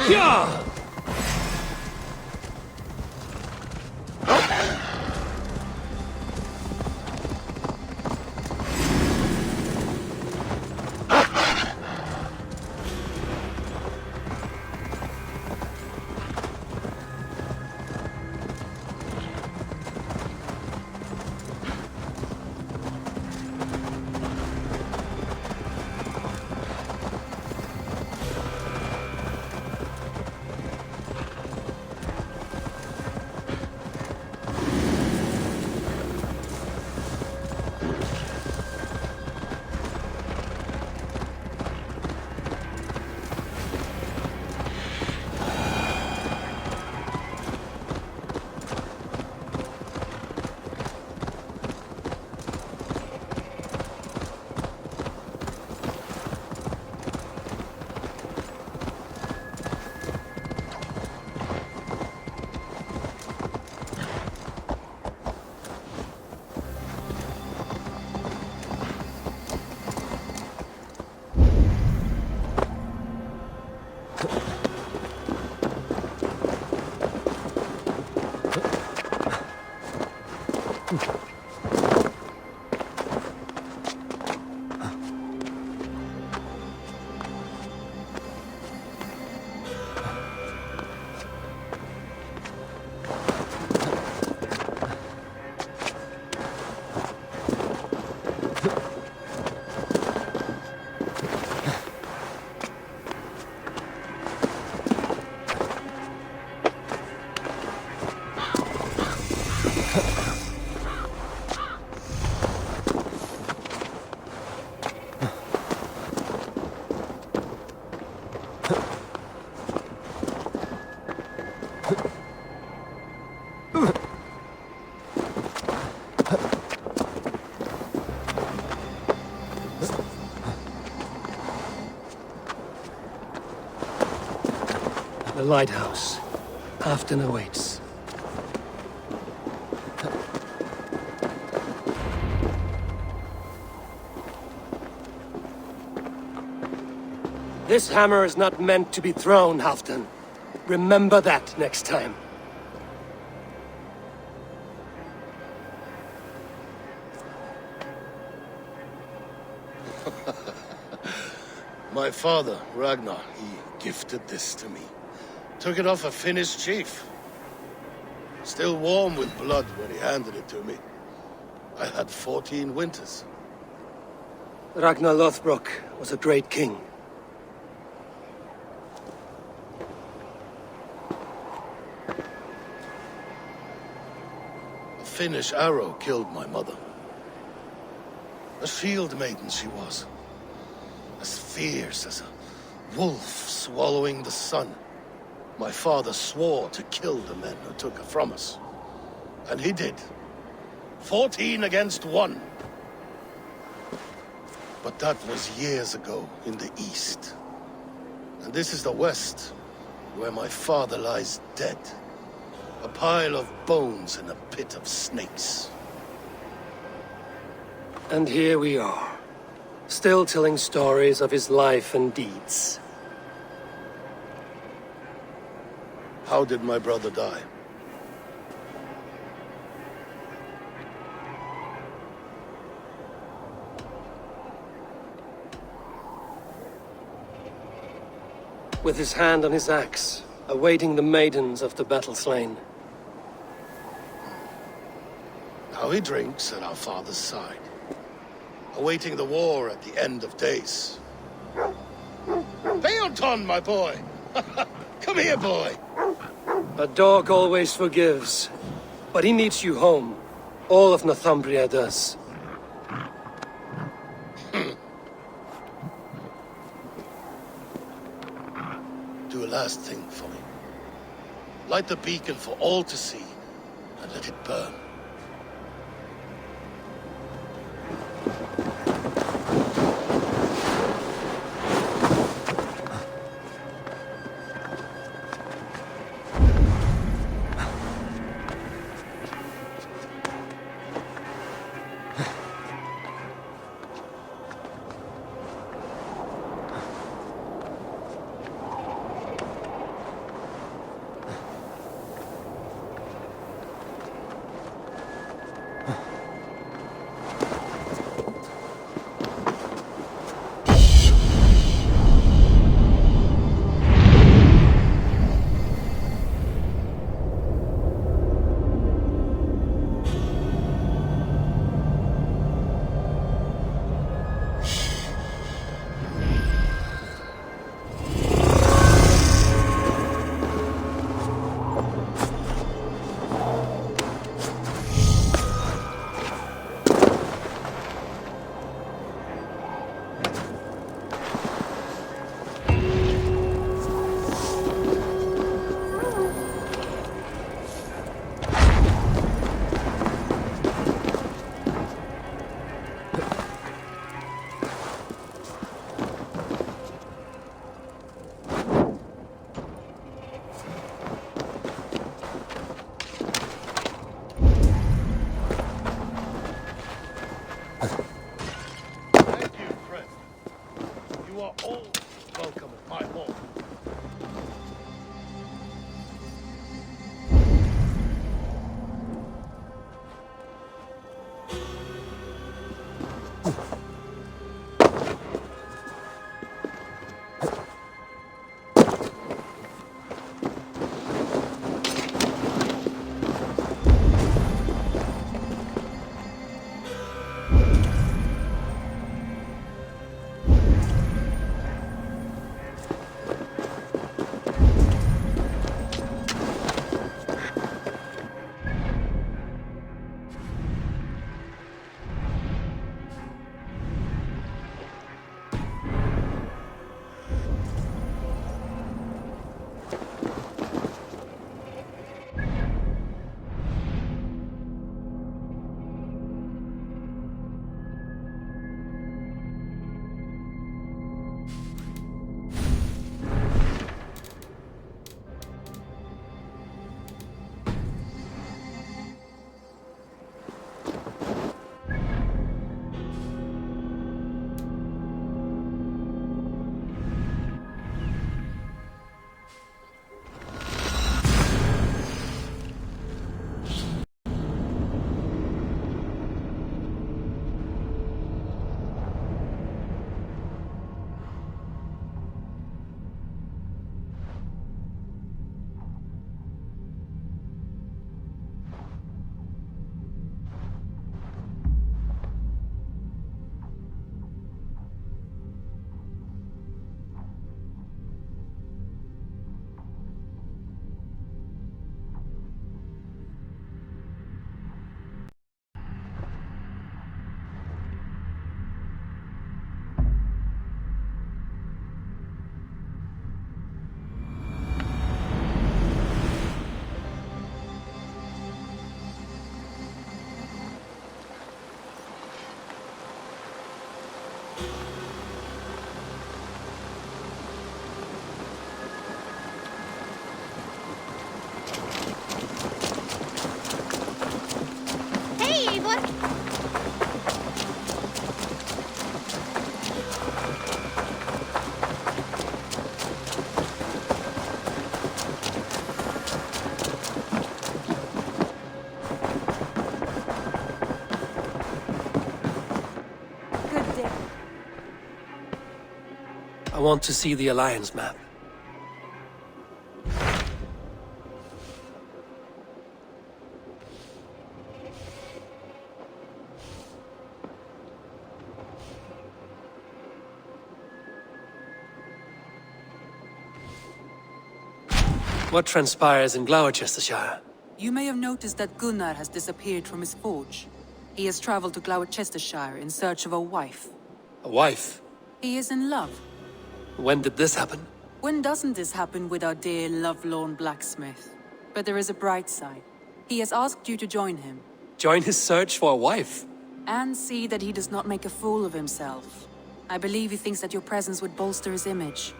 Yeah! The lighthouse. Halfton awaits. This hammer is not meant to be thrown, Halfton. Remember that next time. My father, Ragnar, he gifted this to me. Took it off a Finnish chief. Still warm with blood when he handed it to me. I had 14 winters. Ragnar Lothbrok was a great king. A Finnish arrow killed my mother. A shield maiden she was. As fierce as a wolf swallowing the sun. My father swore to kill the men who took her from us. And he did. 14 against 1. But that was years ago in the east. And this is the west, where my father lies dead. A pile of bones in a pit of snakes. And here we are, still telling stories of his life and deeds. How did my brother die? With his hand on his axe, awaiting the maidens of the battle slain. How he drinks at our father's side. Awaiting the war at the end of days. Theoton, my boy! Come here, boy! A dog always forgives, but he needs you home. All of Northumbria does. Do a last thing for me. Light the beacon for all to see, and let it burn. I want to see the Alliance map. What transpires in Gloucestershire? You may have noticed that Gunnar has disappeared from his forge. He has traveled to Gloucestershire in search of a wife. A wife? He is in love. When did this happen? When doesn't this happen with our dear lovelorn blacksmith? But there is a bright side. He has asked you to join him. Join his search for a wife? And see that he does not make a fool of himself. I believe he thinks that your presence would bolster his image.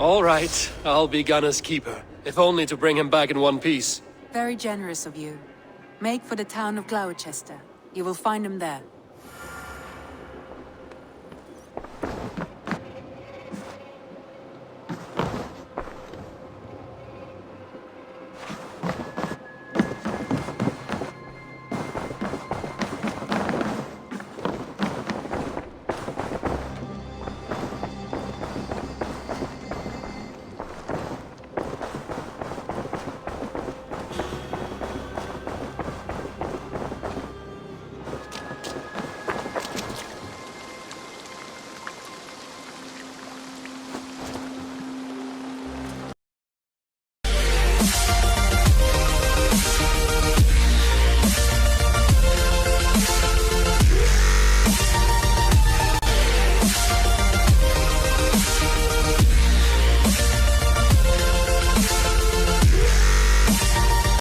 All right, I'll be Gunner's keeper, if only to bring him back in one piece. Very generous of you. Make for the town of Gloucester. You will find him there.